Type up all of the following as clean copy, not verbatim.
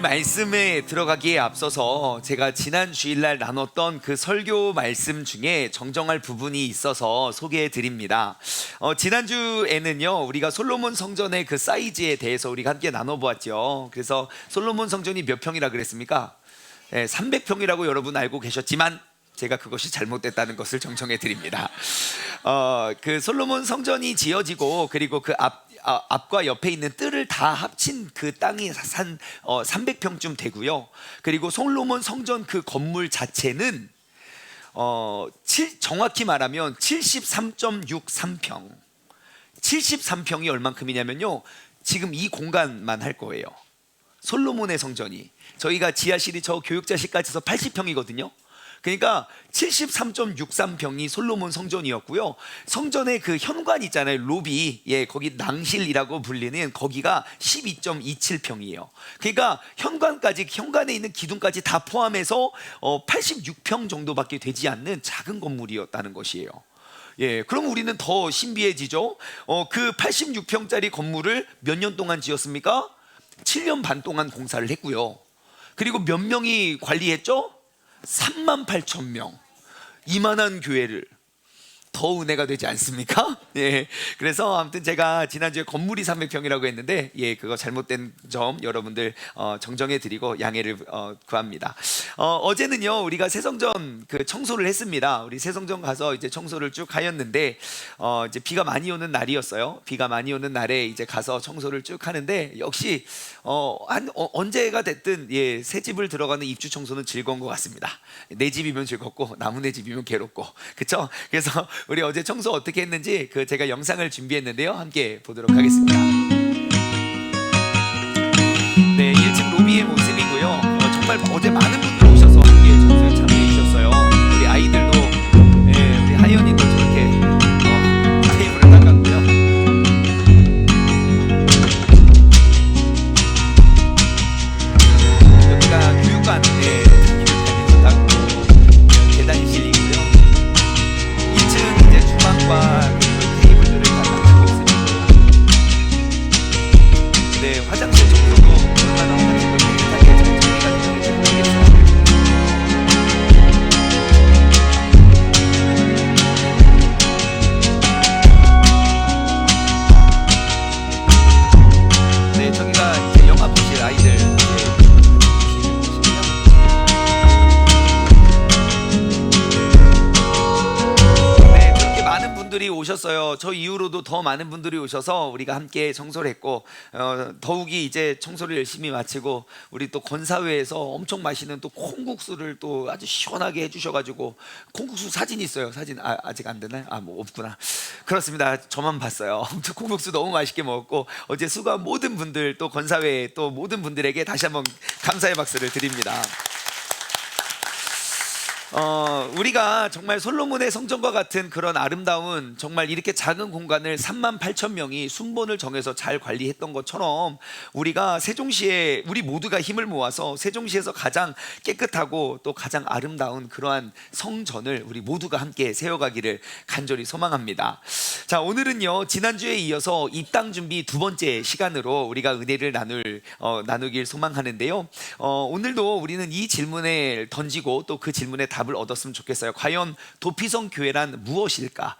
말씀에 들어가기에 앞서서 제가 지난 주일날 나눴던 그 설교 말씀 중에 정정할 부분이 있어서 소개해 드립니다. 지난주에는요, 우리가 솔로몬 성전의 그 사이즈에 대해서 우리가 함께 나눠보았죠. 그래서 솔로몬 성전이 몇 평이라 그랬습니까? 300평이라고 여러분 알고 계셨지만 제가 그것이 잘못됐다는 것을 정정해 드립니다. 그 솔로몬 성전이 지어지고 그리고 그 앞과 옆에 있는 뜰을 다 합친 그 땅이 한 300평쯤 되고요. 그리고 솔로몬 성전 그 건물 자체는 정확히 말하면 73.63평 73평이 얼만큼이냐면요, 지금 이 공간만 할 거예요. 솔로몬의 성전이, 저희가 지하실이 저 교육자실까지 해서 80평이거든요 그러니까 73.63평이 솔로몬 성전이었고요. 성전의 그 현관 있잖아요, 로비, 거기 낭실이라고 불리는 거기가 12.27평이에요 그러니까 현관에 있는 기둥까지 다 포함해서 86평 정도밖에 되지 않는 작은 건물이었다는 것이에요. 그럼 우리는 더 신비해지죠. 그 86평짜리 건물을 몇 년 동안 지었습니까? 7년 반 동안 공사를 했고요. 그리고 몇 명이 관리했죠? 38,000명. 이만한 교회를, 더 은혜가 되지 않습니까? 그래서 아무튼 제가 지난주에 건물이 300평이라고 했는데 그거 잘못된 점 여러분들 정정해 드리고 양해를 구합니다. 어제는요, 우리가 새성전 그 청소를 했습니다. 우리 새성전 가서 이제 청소를 쭉 하였는데 이제 비가 많이 오는 날이었어요. 비가 많이 오는 날에 이제 가서 청소를 쭉 하는데 역시 언제가 됐든 새 집을 들어가는 입주 청소는 즐거운 것 같습니다. 내 집이면 즐겁고 남의 집이면 괴롭고, 그렇죠? 그래서 우리 어제 청소 어떻게 했는지 제가 영상을 준비했는데요, 함께 보도록 하겠습니다. 1층 로비의 모습이고요. 정말 어제 많은 분들 오셔서 함께 청소에 참여해 주셨어요. 우리 아이들도, 우리 하연이도 저렇게 테이블을 닦았고요. 여기가 교육관, 교육관에서 닦고 계단실이고요. 2층 이제 주방과 테이블들을 다 닦고 있습니다. 화장실 정도도 얼마나 화장실도 깨끗하게 잘 정리가 되는지 모르겠어요. 저기가 이제 영화 보실 아이들 분들이 오셨어요. 저 이후로도 더 많은 분들이 오셔서 우리가 함께 청소를 했고, 더욱이 이제 청소를 열심히 마치고 우리 또 권사회에서 엄청 맛있는 또 콩국수를 또 아주 시원하게 해주셔가지고, 콩국수 사진 있어요. 사진 아직 안 되나요? 뭐 없구나. 그렇습니다. 저만 봤어요. 아무튼 콩국수 너무 맛있게 먹었고, 어제 수고한 모든 분들, 또 권사회 또 모든 분들에게 다시 한번 감사의 박수를 드립니다. 우리가 정말 솔로몬의 성전과 같은 그런 아름다운, 정말 이렇게 작은 공간을 38,000명이 순번을 정해서 잘 관리했던 것처럼, 우리가 세종시에 우리 모두가 힘을 모아서 세종시에서 가장 깨끗하고 또 가장 아름다운 그러한 성전을 우리 모두가 함께 세워가기를 간절히 소망합니다. 자, 오늘은요, 지난주에 이어서 입당 준비 두 번째 시간으로 우리가 은혜를 나누길 소망하는데요, 오늘도 우리는 이 질문을 던지고 또 그 질문에 답을 얻었으면 좋겠어요. 과연 도피성 교회란 무엇일까?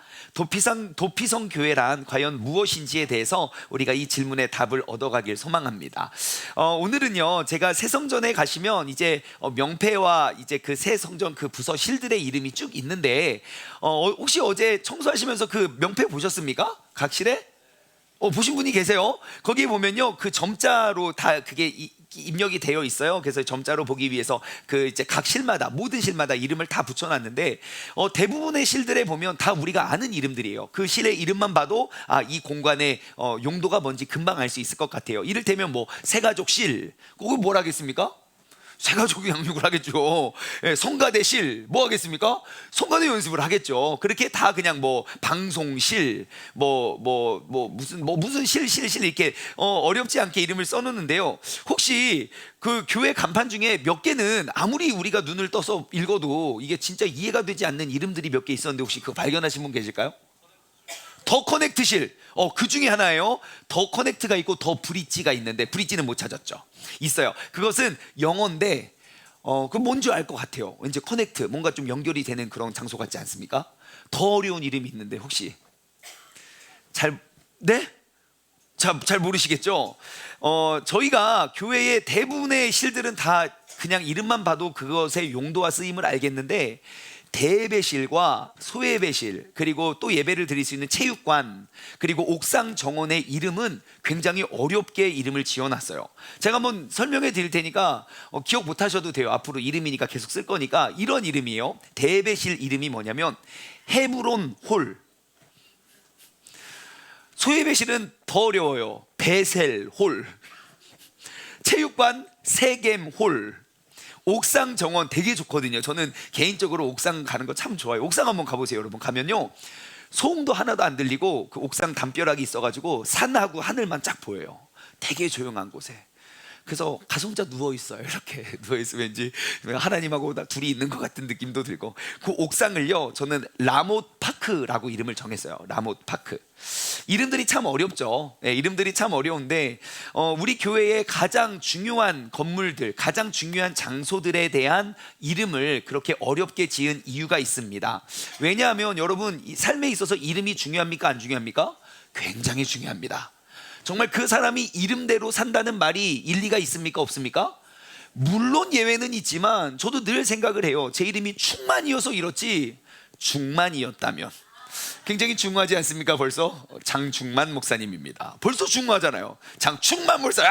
도피성 교회란 과연 무엇인지에 대해서 우리가 이 질문에 답을 얻어가길 소망합니다. 오늘은요, 제가 새 성전에 가시면 이제 명패와 이제 그 새 성전 그 부서실들의 이름이 쭉 있는데, 혹시 어제 청소하시면서 그 명패 보셨습니까? 각실에? 보신 분이 계세요? 거기 보면요, 그 점자로 다 그게 입력이 되어 있어요. 그래서 점자로 보기 위해서 그 이제 각 실마다, 모든 실마다 이름을 다 붙여놨는데, 대부분의 실들에 보면 다 우리가 아는 이름들이에요. 그 실의 이름만 봐도 이 공간의 용도가 뭔지 금방 알 수 있을 것 같아요. 이를테면 뭐 새가족 실, 그걸 뭘 하겠습니까? 새가족이 양육을 하겠죠. 성가대실 뭐 하겠습니까? 성가대 연습을 하겠죠. 그렇게 다 그냥 뭐 방송실, 무슨 실 이렇게 어렵지 않게 이름을 써놓는데요. 혹시 그 교회 간판 중에 몇 개는 아무리 우리가 눈을 떠서 읽어도 이게 진짜 이해가 되지 않는 이름들이 몇 개 있었는데, 혹시 그거 발견하신 분 계실까요? 더 커넥트실. 그 중에 하나예요. 더 커넥트가 있고 더 브릿지가 있는데 브릿지는 못 찾았죠. 있어요. 그것은 영어인데 그 뭔지 알 것 같아요. 왠지 커넥트, 뭔가 좀 연결이 되는 그런 장소 같지 않습니까? 더 어려운 이름이 있는데 혹시 네? 잘 모르시겠죠? 저희가 교회의 대부분의 실들은 다 그냥 이름만 봐도 그것의 용도와 쓰임을 알겠는데, 대예배실과 소예배실, 그리고 또 예배를 드릴 수 있는 체육관, 그리고 옥상 정원의 이름은 굉장히 어렵게 이름을 지어놨어요. 제가 한번 설명해 드릴 테니까 기억 못 하셔도 돼요. 앞으로 이름이니까 계속 쓸 거니까. 이런 이름이에요. 대예배실 이름이 뭐냐면 헤브론 홀. 소예배실은 더 어려워요. 베셀 홀. 체육관 세겜 홀. 옥상 정원 되게 좋거든요. 저는 개인적으로 옥상 가는 거 참 좋아요. 옥상 한번 가보세요. 여러분 가면요, 소음도 하나도 안 들리고 그 옥상 담벼락이 있어가지고 산하고 하늘만 쫙 보여요. 되게 조용한 곳에. 그래서 가서 혼자 누워있어요. 이렇게 누워있으면 왠지 하나님하고 둘이 있는 것 같은 느낌도 들고. 그 옥상을요, 저는 라못 파크라고 이름을 정했어요. 라못 파크. 이름들이 참 어렵죠. 네, 이름들이 참 어려운데 우리 교회의 가장 중요한 건물들, 가장 중요한 장소들에 대한 이름을 그렇게 어렵게 지은 이유가 있습니다. 왜냐하면 여러분, 삶에 있어서 이름이 중요합니까? 안 중요합니까? 굉장히 중요합니다. 정말 그 사람이 이름대로 산다는 말이 일리가 있습니까? 없습니까? 물론 예외는 있지만 저도 늘 생각을 해요. 제 이름이 충만이어서 이렇지, 중만이었다면. 굉장히 중후하지 않습니까? 벌써 장충만 목사님입니다. 벌써 중후하잖아요. 장충만 목사,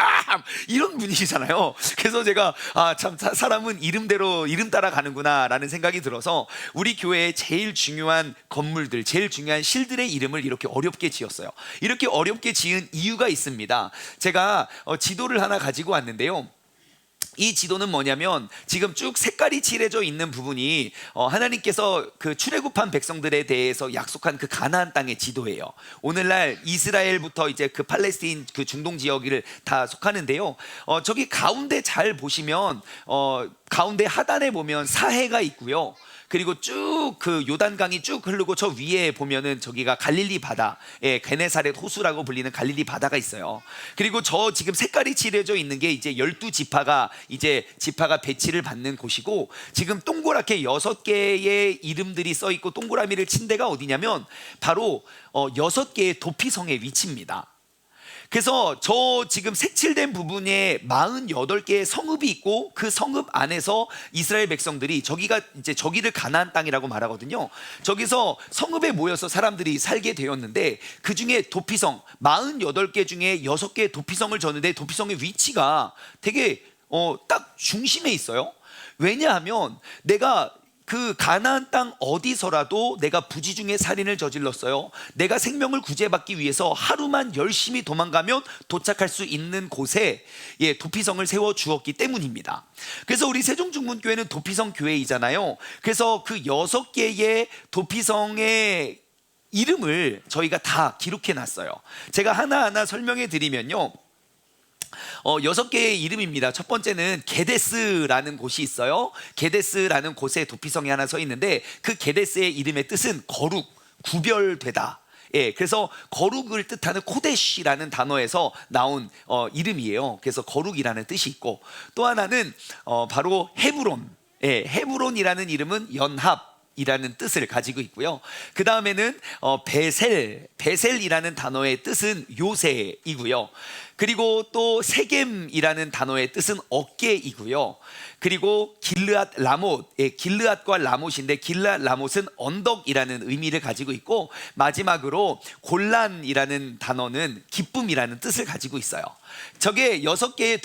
이런 분이시잖아요. 그래서 제가 참 사람은 이름대로 이름 따라 가는구나 라는 생각이 들어서 우리 교회의 제일 중요한 건물들, 제일 중요한 실들의 이름을 이렇게 어렵게 지었어요. 이렇게 어렵게 지은 이유가 있습니다. 제가 지도를 하나 가지고 왔는데요, 이 지도는 뭐냐면 지금 쭉 색깔이 칠해져 있는 부분이 하나님께서 그 출애굽한 백성들에 대해서 약속한 그 가나안 땅의 지도예요. 오늘날 이스라엘부터 이제 그 팔레스타인 그 중동 지역을 다 속하는데요. 저기 가운데 잘 보시면 가운데 하단에 보면 사해가 있고요. 그리고 쭉 그 요단강이 쭉 흐르고 저 위에 보면은 저기가 갈릴리 바다, 게네사렛 호수라고 불리는 갈릴리 바다가 있어요. 그리고 저 지금 색깔이 칠해져 있는 게 이제 12지파가 이제 지파가 배치를 받는 곳이고, 지금 동그랗게 6개의 이름들이 써 있고 동그라미를 친 데가 어디냐면 바로 6개의 도피성의 위치입니다. 그래서 저 지금 색칠된 부분에 48개의 성읍이 있고, 그 성읍 안에서 이스라엘 백성들이 저기를 가나안 땅이라고 말하거든요. 저기서 성읍에 모여서 사람들이 살게 되었는데, 그 중에 도피성 48개 중에 6개의 도피성을 졌는데, 도피성의 위치가 되게 딱 중심에 있어요. 왜냐하면 내가 그 가나안 땅 어디서라도 내가 부지 중에 살인을 저질렀어요. 내가 생명을 구제받기 위해서 하루만 열심히 도망가면 도착할 수 있는 곳에 도피성을 세워 주었기 때문입니다. 그래서 우리 세종중문교회는 도피성 교회이잖아요. 그래서 그 6개의 도피성의 이름을 저희가 다 기록해 놨어요. 제가 하나하나 설명해 드리면요, 6개의 이름입니다. 첫 번째는 게데스라는 곳이 있어요. 게데스라는 곳에 도피성이 하나 서 있는데, 그 게데스의 이름의 뜻은 거룩, 구별되다. 그래서 거룩을 뜻하는 코데시라는 단어에서 나온 이름이에요. 그래서 거룩이라는 뜻이 있고, 또 하나는 바로 헤브론. 헤브론이라는 이름은 연합 이라는 뜻을 가지고 있고요. 그 다음에는 베셀이라는 단어의 뜻은 요새이고요. 그리고 또 세겜이라는 단어의 뜻은 어깨이고요. 그리고 길르앗 라못, 길르앗과 라못인데 길르앗 라못은 언덕이라는 의미를 가지고 있고, 마지막으로 골란이라는 단어는 기쁨이라는 뜻을 가지고 있어요. 저게 6개의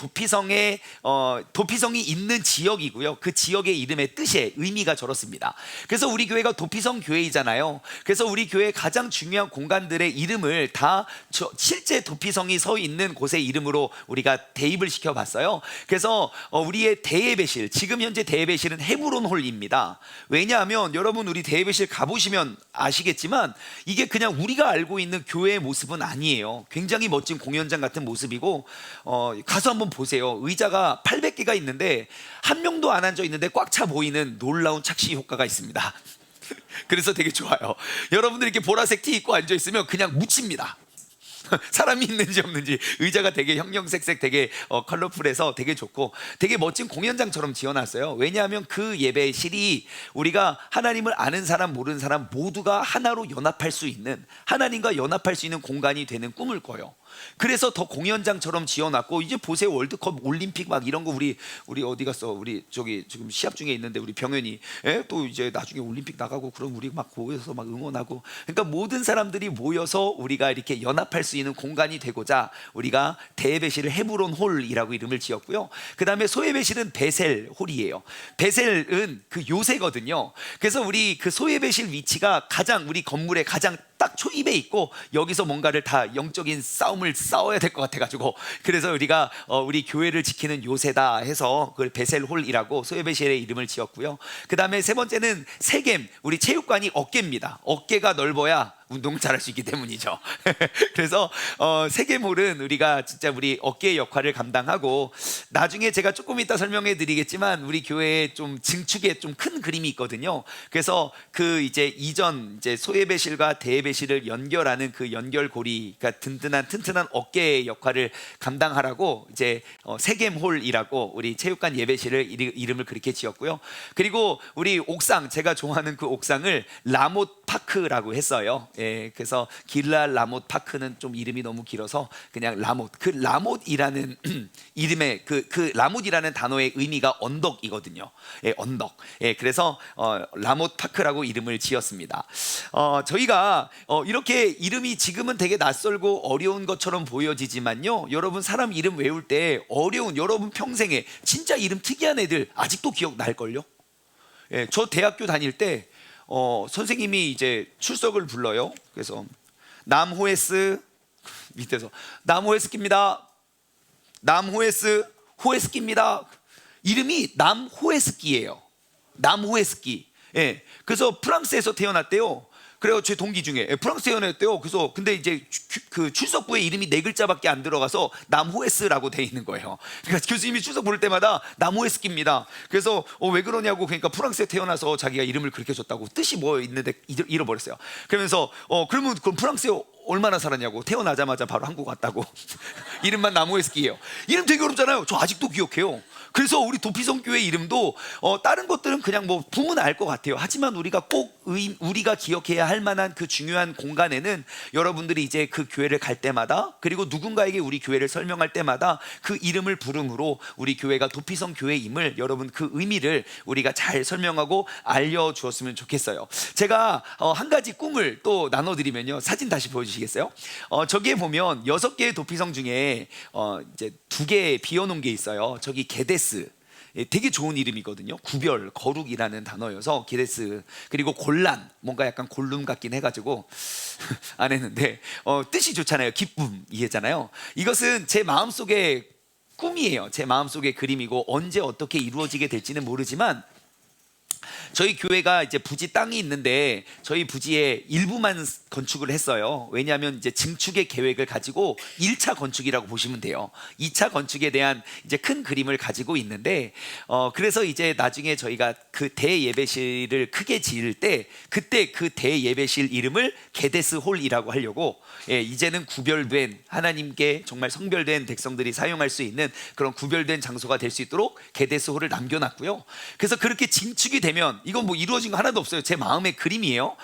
도피성이 있는 지역이고요. 그 지역의 이름의 뜻의 의미가 저렇습니다. 그래서 우리 교회가 도피성 교회이잖아요. 그래서 우리 교회의 가장 중요한 공간들의 이름을 다 실제 도피성이 서 있는 곳의 이름으로 우리가 대입을 시켜봤어요. 그래서 우리의 대예배실, 지금 현재 대예배실은 헤브론 홀입니다. 왜냐하면 여러분, 우리 대예배실 가보시면 아시겠지만 이게 그냥 우리가 알고 있는 교회의 모습은 아니에요. 굉장히 멋진 공연장 같은 모습이고, 가서 한번 보세요. 의자가 800개가 있는데 한 명도 안 앉아 있는데 꽉 차 보이는 놀라운 착시 효과가 있습니다. 그래서 되게 좋아요. 여러분들 이렇게 보라색 티 입고 앉아 있으면 그냥 묻힙니다. 사람이 있는지 없는지. 의자가 되게 형형색색 되게 컬러풀해서 되게 좋고 되게 멋진 공연장처럼 지어놨어요. 왜냐하면 그 예배실이 우리가 하나님을 아는 사람 모르는 사람 모두가 하나로 연합할 수 있는, 하나님과 연합할 수 있는 공간이 되는 꿈을 꿔요. 그래서 더 공연장처럼 지어놨고, 이제 보세요, 월드컵 올림픽 막 이런 거 우리 어디 갔어? 우리 저기 지금 시합 중에 있는데 우리 병현이 또 이제 나중에 올림픽 나가고 그럼 우리 막 모여서 막 응원하고. 그러니까 모든 사람들이 모여서 우리가 이렇게 연합할 수 있는 공간이 되고자 우리가 대예배실을 헤브론 홀이라고 이름을 지었고요. 그 다음에 소예배실은 베셀 홀이에요. 베셀은 그 요새거든요. 그래서 우리 그 소예배실 위치가 가장 우리 건물의 가장 딱 초입에 있고, 여기서 뭔가를 다 영적인 싸움을 싸워야 될 것 같아가지고, 그래서 우리가 우리 교회를 지키는 요새다 해서 그걸 베셀홀이라고 소예배실의 이름을 지었고요. 그 다음에 세 번째는 세겜, 우리 체육관이 어깨입니다. 어깨가 넓어야 운동을 잘할 수 있기 때문이죠. 그래서 세겜홀은 우리가 진짜 우리 어깨의 역할을 감당하고, 나중에 제가 조금 이따 설명해 드리겠지만 우리 교회에 좀 증축에 좀 큰 그림이 있거든요. 그래서 그 이제 이전 이제 소예배실과 대예배실을 연결하는 그 연결고리, 그러니까 든든한 튼튼한 어깨의 역할을 감당하라고 이제 세겜홀이라고 우리 체육관 예배실을 이름을 그렇게 지었고요. 그리고 우리 옥상, 제가 좋아하는 그 옥상을 라못 파크라고 했어요. 예, 그래서 길랄 라못 파크는 좀 이름이 너무 길어서 그냥 라못. 그 라못이라는 이름의 그 라못이라는 단어의 의미가 언덕이거든요. 예, 언덕. 예, 그래서 라못 파크라고 이름을 지었습니다. 저희가 이렇게 이름이 지금은 되게 낯설고 어려운 것처럼 보여지지만요, 여러분 사람 이름 외울 때 어려운, 여러분 평생에 진짜 이름 특이한 애들 아직도 기억날걸요? 예, 저 대학교 다닐 때 선생님이 이제 출석을 불러요. 그래서 남호에스, 밑에서 남호에스키입니다. 남호에스 호에스키입니다. 이름이 남호에스키예요. 남호에스키. 예. 그래서 프랑스에서 태어났대요. 그래요. 제 동기 중에 프랑스에 태어났대요. 그래서 근데 이제 그 출석부에 이름이 네 글자밖에 안 들어가서 남호에스라고 돼 있는 거예요. 그러니까 교수님이 출석 부를 때마다 남호에스키입니다. 그래서 왜 그러냐고, 그러니까 프랑스에 태어나서 자기가 이름을 그렇게 줬다고, 뜻이 뭐 있는데 잃어버렸어요. 그러면서 그러면 그럼 프랑스에 얼마나 살았냐고, 태어나자마자 바로 한국 왔다고. 이름만 남호에스키예요. 이름 되게 어렵잖아요. 저 아직도 기억해요. 그래서 우리 도피성교회 이름도 다른 것들은 그냥 뭐 부문 알 것 같아요. 하지만 우리가 꼭 우리가 기억해야 할 만한 그 중요한 공간에는 여러분들이 이제 그 교회를 갈 때마다, 그리고 누군가에게 우리 교회를 설명할 때마다 그 이름을 부름으로 우리 교회가 도피성 교회임을, 여러분 그 의미를 우리가 잘 설명하고 알려주었으면 좋겠어요. 제가 한 가지 꿈을 또 나눠드리면요, 사진 다시 보여주시겠어요? 저기에 보면 6개의 도피성 중에 이제 2개 비워놓은 게 있어요. 저기 게데스, 되게 좋은 이름이거든요. 구별, 거룩이라는 단어여서 게데스. 그리고 골란, 뭔가 약간 골룸 같긴 해가지고 안 했는데 뜻이 좋잖아요. 기쁨, 이해잖아요. 이것은 제 마음속의 꿈이에요. 제 마음속의 그림이고, 언제 어떻게 이루어지게 될지는 모르지만 저희 교회가 이제 부지 땅이 있는데 저희 부지의 일부만 건축을 했어요. 왜냐하면 이제 증축의 계획을 가지고 1차 건축이라고 보시면 돼요. 2차 건축에 대한 이제 큰 그림을 가지고 있는데 그래서 이제 나중에 저희가 그 대예배실을 크게 지을 때, 그때 그 대예배실 이름을 게데스 홀이라고 하려고, 이제는 구별된, 하나님께 정말 성별된 백성들이 사용할 수 있는 그런 구별된 장소가 될 수 있도록 게데스 홀을 남겨놨고요. 그래서 그렇게 증축이 되면, 이건 뭐 이루어진 거 하나도 없어요. 제 마음의 그림이에요.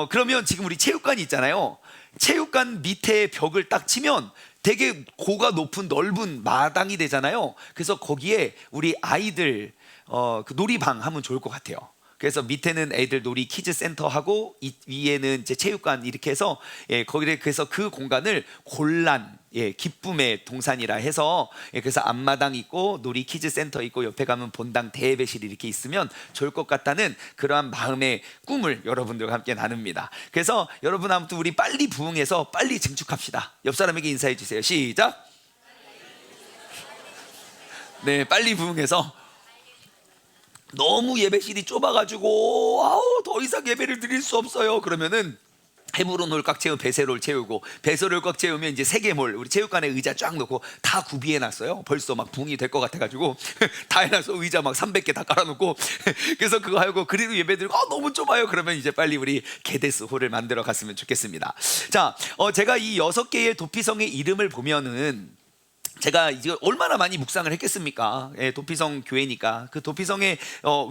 그러면 지금 우리 체육관이 있잖아요. 체육관 밑에 벽을 딱 치면 되게 고가 높은 넓은 마당이 되잖아요. 그래서 거기에 우리 아이들 그 놀이방 하면 좋을 것 같아요. 그래서 밑에는 애들 놀이 키즈 센터 하고, 위에는 이제 체육관 이렇게 해서, 거기에 그래서 그 공간을 골란, 기쁨의 동산이라 해서, 그래서 앞마당 있고 놀이 키즈 센터 있고 옆에 가면 본당 대예배실이 이렇게 있으면 좋을 것 같다는 그러한 마음의 꿈을 여러분들과 함께 나눕니다. 그래서 여러분 아무튼 우리 빨리 부흥해서 빨리 증축합시다. 옆 사람에게 인사해 주세요. 시작. 네, 빨리 부흥해서. 너무 예배실이 좁아가지고 더 이상 예배를 드릴 수 없어요. 그러면은 헤브론홀 꽉 채우면 베세롤 채우고, 베세롤 꽉 채우면 이제 세계몰, 우리 체육관에 의자 쫙 놓고 다 구비해놨어요. 벌써 막 붕이 될 것 같아가지고 다 해놔서 의자 막 300개 다 깔아놓고 그래서 그거 하고 그리고 예배드리고 너무 좁아요. 그러면 이제 빨리 우리 게데스 홀을 만들어 갔으면 좋겠습니다. 자, 제가 이 6개의 도피성의 이름을 보면은 제가 이제 얼마나 많이 묵상을 했겠습니까? 예, 도피성 교회니까. 그 도피성에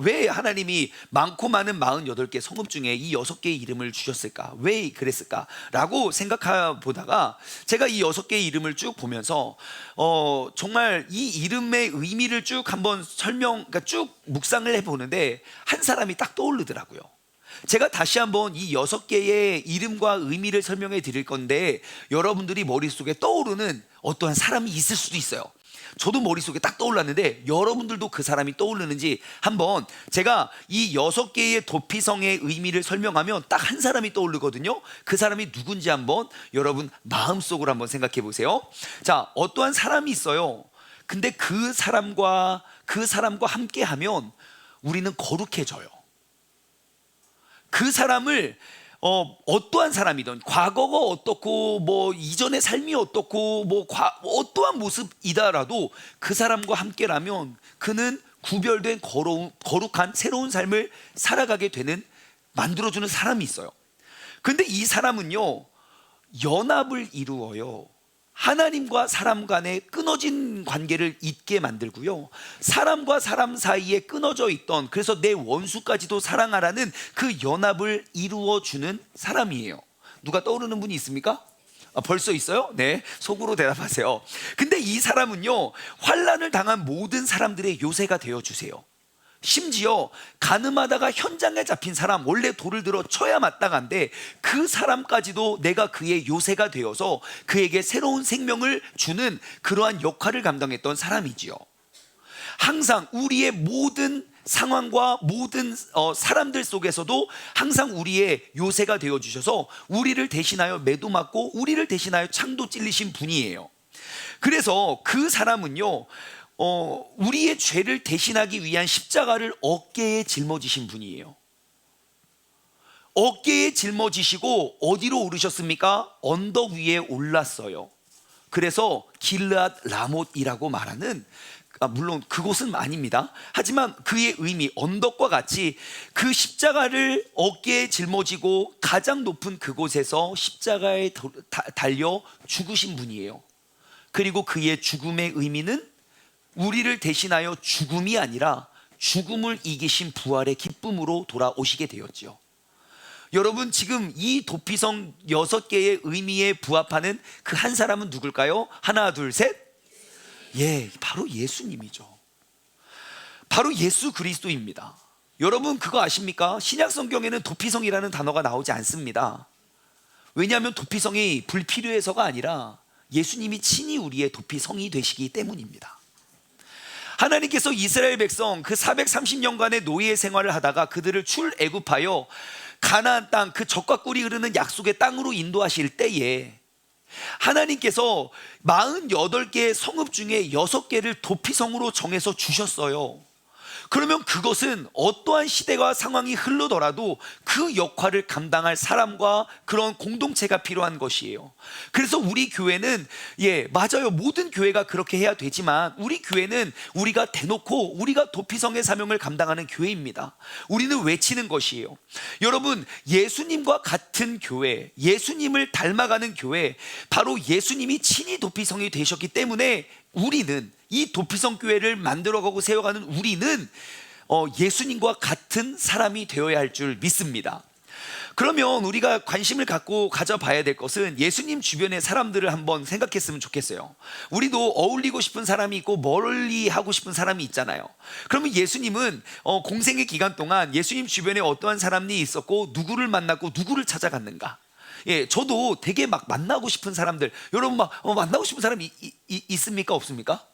왜 하나님이 많고 많은 48개 성읍 중에 이 6개의 이름을 주셨을까? 왜 그랬을까? 라고 생각해보다가 제가 이 6개의 이름을 쭉 보면서 정말 이 이름의 의미를 쭉 한번 그러니까 쭉 묵상을 해보는데 한 사람이 딱 떠오르더라고요. 제가 다시 한번 이 6개의 이름과 의미를 설명해 드릴 건데 여러분들이 머릿속에 떠오르는 어떠한 사람이 있을 수도 있어요. 저도 머릿속에 딱 떠올랐는데 여러분들도 그 사람이 떠오르는지 한번 제가 이 6개의 도피성의 의미를 설명하면 딱 한 사람이 떠오르거든요. 그 사람이 누군지 한번 여러분 마음속으로 한번 생각해 보세요. 자, 어떠한 사람이 있어요. 근데 그 사람과 함께 하면 우리는 거룩해져요. 그 사람을 어떠한 사람이든 과거가 어떻고 뭐 이전의 삶이 어떻고 뭐 어떠한 모습이다라도 그 사람과 함께라면 그는 구별된 거룩한 새로운 삶을 살아가게 되는 만들어주는 사람이 있어요. 근데 이 사람은요 연합을 이루어요. 하나님과 사람 간의 끊어진 관계를 잇게 만들고요, 사람과 사람 사이에 끊어져 있던, 그래서 내 원수까지도 사랑하라는 그 연합을 이루어주는 사람이에요. 누가 떠오르는 분이 있습니까? 벌써 있어요? 네, 속으로 대답하세요. 근데 이 사람은요 환난을 당한 모든 사람들의 요새가 되어주세요. 심지어 가늠하다가 현장에 잡힌 사람, 원래 돌을 들어 쳐야 마땅한데 그 사람까지도 내가 그의 요새가 되어서 그에게 새로운 생명을 주는 그러한 역할을 감당했던 사람이지요. 항상 우리의 모든 상황과 모든 사람들 속에서도 항상 우리의 요새가 되어주셔서 우리를 대신하여 매도 맞고 우리를 대신하여 창도 찔리신 분이에요. 그래서 그 사람은요 우리의 죄를 대신하기 위한 십자가를 어깨에 짊어지신 분이에요. 어깨에 짊어지시고 어디로 오르셨습니까? 언덕 위에 올랐어요. 그래서 길르앗 라못이라고 말하는, 물론 그곳은 아닙니다. 하지만 그의 의미, 언덕과 같이 그 십자가를 어깨에 짊어지고 가장 높은 그곳에서 십자가에 달려 죽으신 분이에요. 그리고 그의 죽음의 의미는 우리를 대신하여 죽음이 아니라 죽음을 이기신 부활의 기쁨으로 돌아오시게 되었죠. 여러분, 지금 이 도피성 6개의 의미에 부합하는 그 한 사람은 누굴까요? 하나, 둘, 셋. 예, 바로 예수님이죠. 바로 예수 그리스도입니다. 여러분 그거 아십니까? 신약 성경에는 도피성이라는 단어가 나오지 않습니다. 왜냐하면 도피성이 불필요해서가 아니라 예수님이 친히 우리의 도피성이 되시기 때문입니다. 하나님께서 이스라엘 백성 그 430년간의 노예 생활을 하다가 그들을 출애굽하여 가나안 땅, 그 젖과 꿀이 흐르는 약속의 땅으로 인도하실 때에 하나님께서 48개의 성읍 중에 6개를 도피성으로 정해서 주셨어요. 그러면 그것은 어떠한 시대와 상황이 흐르더라도 그 역할을 감당할 사람과 그런 공동체가 필요한 것이에요. 그래서 우리 교회는, 맞아요, 모든 교회가 그렇게 해야 되지만 우리 교회는 우리가 대놓고 우리가 도피성의 사명을 감당하는 교회입니다. 우리는 외치는 것이에요. 여러분, 예수님과 같은 교회, 예수님을 닮아가는 교회, 바로 예수님이 친히 도피성이 되셨기 때문에 우리는, 이 도피성 교회를 만들어가고 세워가는 우리는 예수님과 같은 사람이 되어야 할 줄 믿습니다. 그러면 우리가 관심을 갖고 가져봐야 될 것은 예수님 주변의 사람들을 한번 생각했으면 좋겠어요. 우리도 어울리고 싶은 사람이 있고 멀리 하고 싶은 사람이 있잖아요. 그러면 예수님은 공생의 기간 동안 예수님 주변에 어떠한 사람이 있었고 누구를 만났고 누구를 찾아갔는가? 저도 되게 막 만나고 싶은 사람들, 여러분 막 만나고 싶은 사람이 있습니까? 없습니까?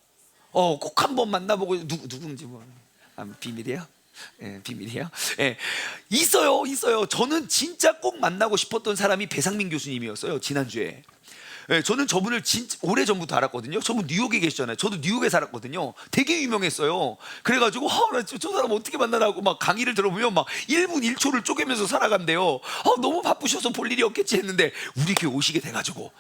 꼭 한번 만나보고 누군지 비밀이에요? 비밀이에요? 있어요. 저는 진짜 꼭 만나고 싶었던 사람이 배상민 교수님이었어요, 지난주에. 예, 저는 저분을 진짜 오래 전부터 알았거든요. 저분 뉴욕에 계시잖아요. 저도 뉴욕에 살았거든요. 되게 유명했어요. 그래가지고 저 사람 어떻게 만나라고 막 강의를 들어보면 막 1분 1초를 쪼개면서 살아간대요. 너무 바쁘셔서 볼 일이 없겠지 했는데 우리 교회 오시게 돼가지고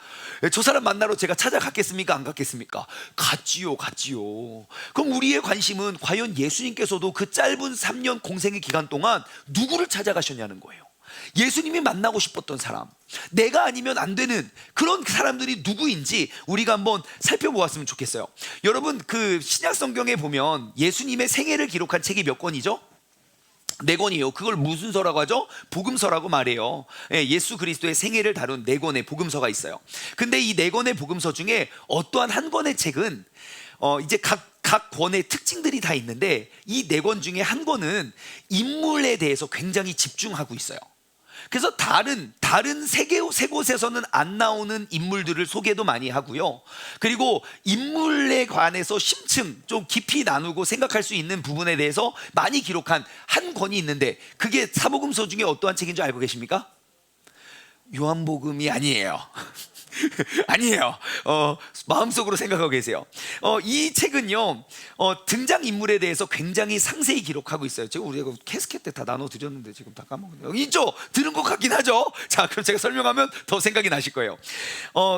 저 사람 만나러 제가 찾아갔겠습니까? 안 갔겠습니까? 갔지요. 그럼 우리의 관심은 과연 예수님께서도 그 짧은 3년 공생의 기간 동안 누구를 찾아가셨냐는 거예요. 예수님이 만나고 싶었던 사람, 내가 아니면 안 되는 그런 사람들이 누구인지 우리가 한번 살펴보았으면 좋겠어요. 여러분, 그 신약 성경에 보면 예수님의 생애를 기록한 책이 몇 권이죠? 4권이에요. 그걸 무슨 서라고 하죠? 복음서라고 말해요. 예수 그리스도의 생애를 다룬 4권의 복음서가 있어요. 근데 이 4권의 복음서 중에 어떠한 한 권의 책은 이제 각 권의 특징들이 다 있는데 이 4권 중에 한 권은 인물에 대해서 굉장히 집중하고 있어요. 그래서 다른 세 곳에서는 안 나오는 인물들을 소개도 많이 하고요. 그리고 인물에 관해서 심층 좀 깊이 나누고 생각할 수 있는 부분에 대해서 많이 기록한 한 권이 있는데 그게 사복음서 중에 어떠한 책인 줄 알고 계십니까? 요한복음이 아니에요. 아니에요. 마음속으로 생각하고 계세요. 이 책은요, 등장인물에 대해서 굉장히 상세히 기록하고 있어요. 제가 우리가 캐스켓 때 다 나눠드렸는데 지금 다 까먹었네요. 있죠? 들은 것 같긴 하죠? 자, 그럼 제가 설명하면 더 생각이 나실 거예요.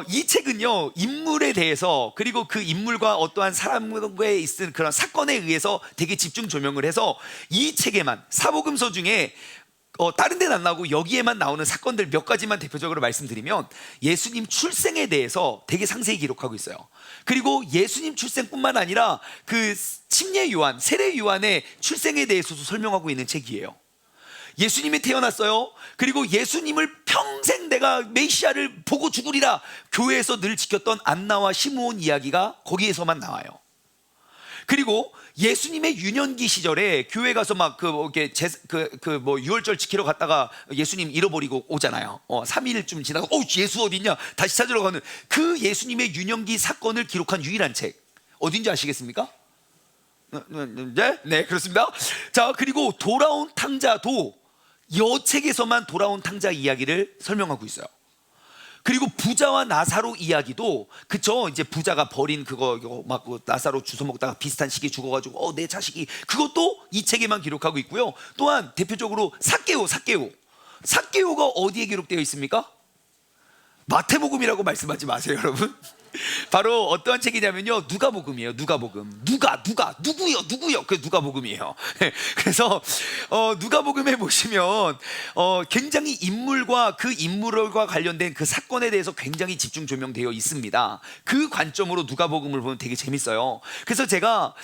이 책은요, 인물에 대해서 그리고 그 인물과 어떠한 사람과의 있은 그런 사건에 의해서 되게 집중 조명을 해서 이 책에만, 사복음서 중에 다른 데는 안 나오고 여기에만 나오는 사건들 몇 가지만 대표적으로 말씀드리면 예수님 출생에 대해서 되게 상세히 기록하고 있어요. 그리고 예수님 출생뿐만 아니라 그 침례 요한, 세례 요한의 출생에 대해서도 설명하고 있는 책이에요. 예수님이 태어났어요. 그리고 예수님을 평생 내가 메시아를 보고 죽으리라 교회에서 늘 지켰던 안나와 시므온 이야기가 거기에서만 나와요. 그리고 예수님의 유년기 시절에 교회 가서 막 유월절 지키러 갔다가 예수님 잃어버리고 오잖아요. 3일쯤 지나고 예수 어디 있냐 다시 찾으러 가는 그 예수님의 유년기 사건을 기록한 유일한 책 어딘지 아시겠습니까? 네, 그렇습니다. 자, 그리고 돌아온 탕자도 이 책에서만 돌아온 탕자 이야기를 설명하고 있어요. 그리고 부자와 나사로 이야기도, 그쵸? 이제 부자가 버린 그거 막 나사로 주워 먹다가 비슷한 시기에 죽어가지고 내 자식이, 그것도 이 책에만 기록하고 있고요. 또한 대표적으로 삭개오가 어디에 기록되어 있습니까? 마태복음이라고 말씀하지 마세요, 여러분. 바로 어떠한 책이냐면요, 누가복음이에요. 누구요? 그 누가복음이에요. 그래서 누가복음에 보시면 굉장히 인물과 그 인물과 관련된 그 사건에 대해서 굉장히 집중 조명되어 있습니다. 그 관점으로 누가복음을 보면 되게 재밌어요. 그래서 제가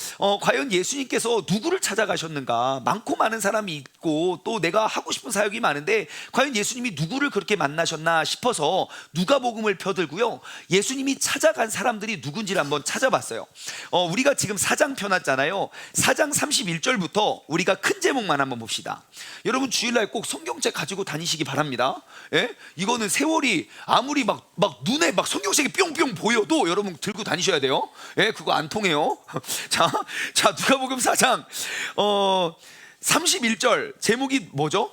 과연 예수님께서 누구를 찾아가셨는가, 많고 많은 사람이 있고 또 내가 하고 싶은 사역이 많은데 과연 예수님이 누구를 그렇게 만나셨나 싶어서 누가복음을 펴들고요, 예수님이 찾아간 사람들이 누군지를 한번 찾아봤어요. 우리가 지금 4장 펴놨잖아요. 4장 31절부터 우리가 큰 제목만 한번 봅시다. 여러분 주일날 꼭 성경책 가지고 다니시기 바랍니다. 예? 이거는 세월이 아무리 막 눈에 막 성경책이 뿅뿅 보여도 여러분 들고 다니셔야 돼요. 예? 그거 안 통해요. 자, 누가복음 4장 31절 제목이 뭐죠?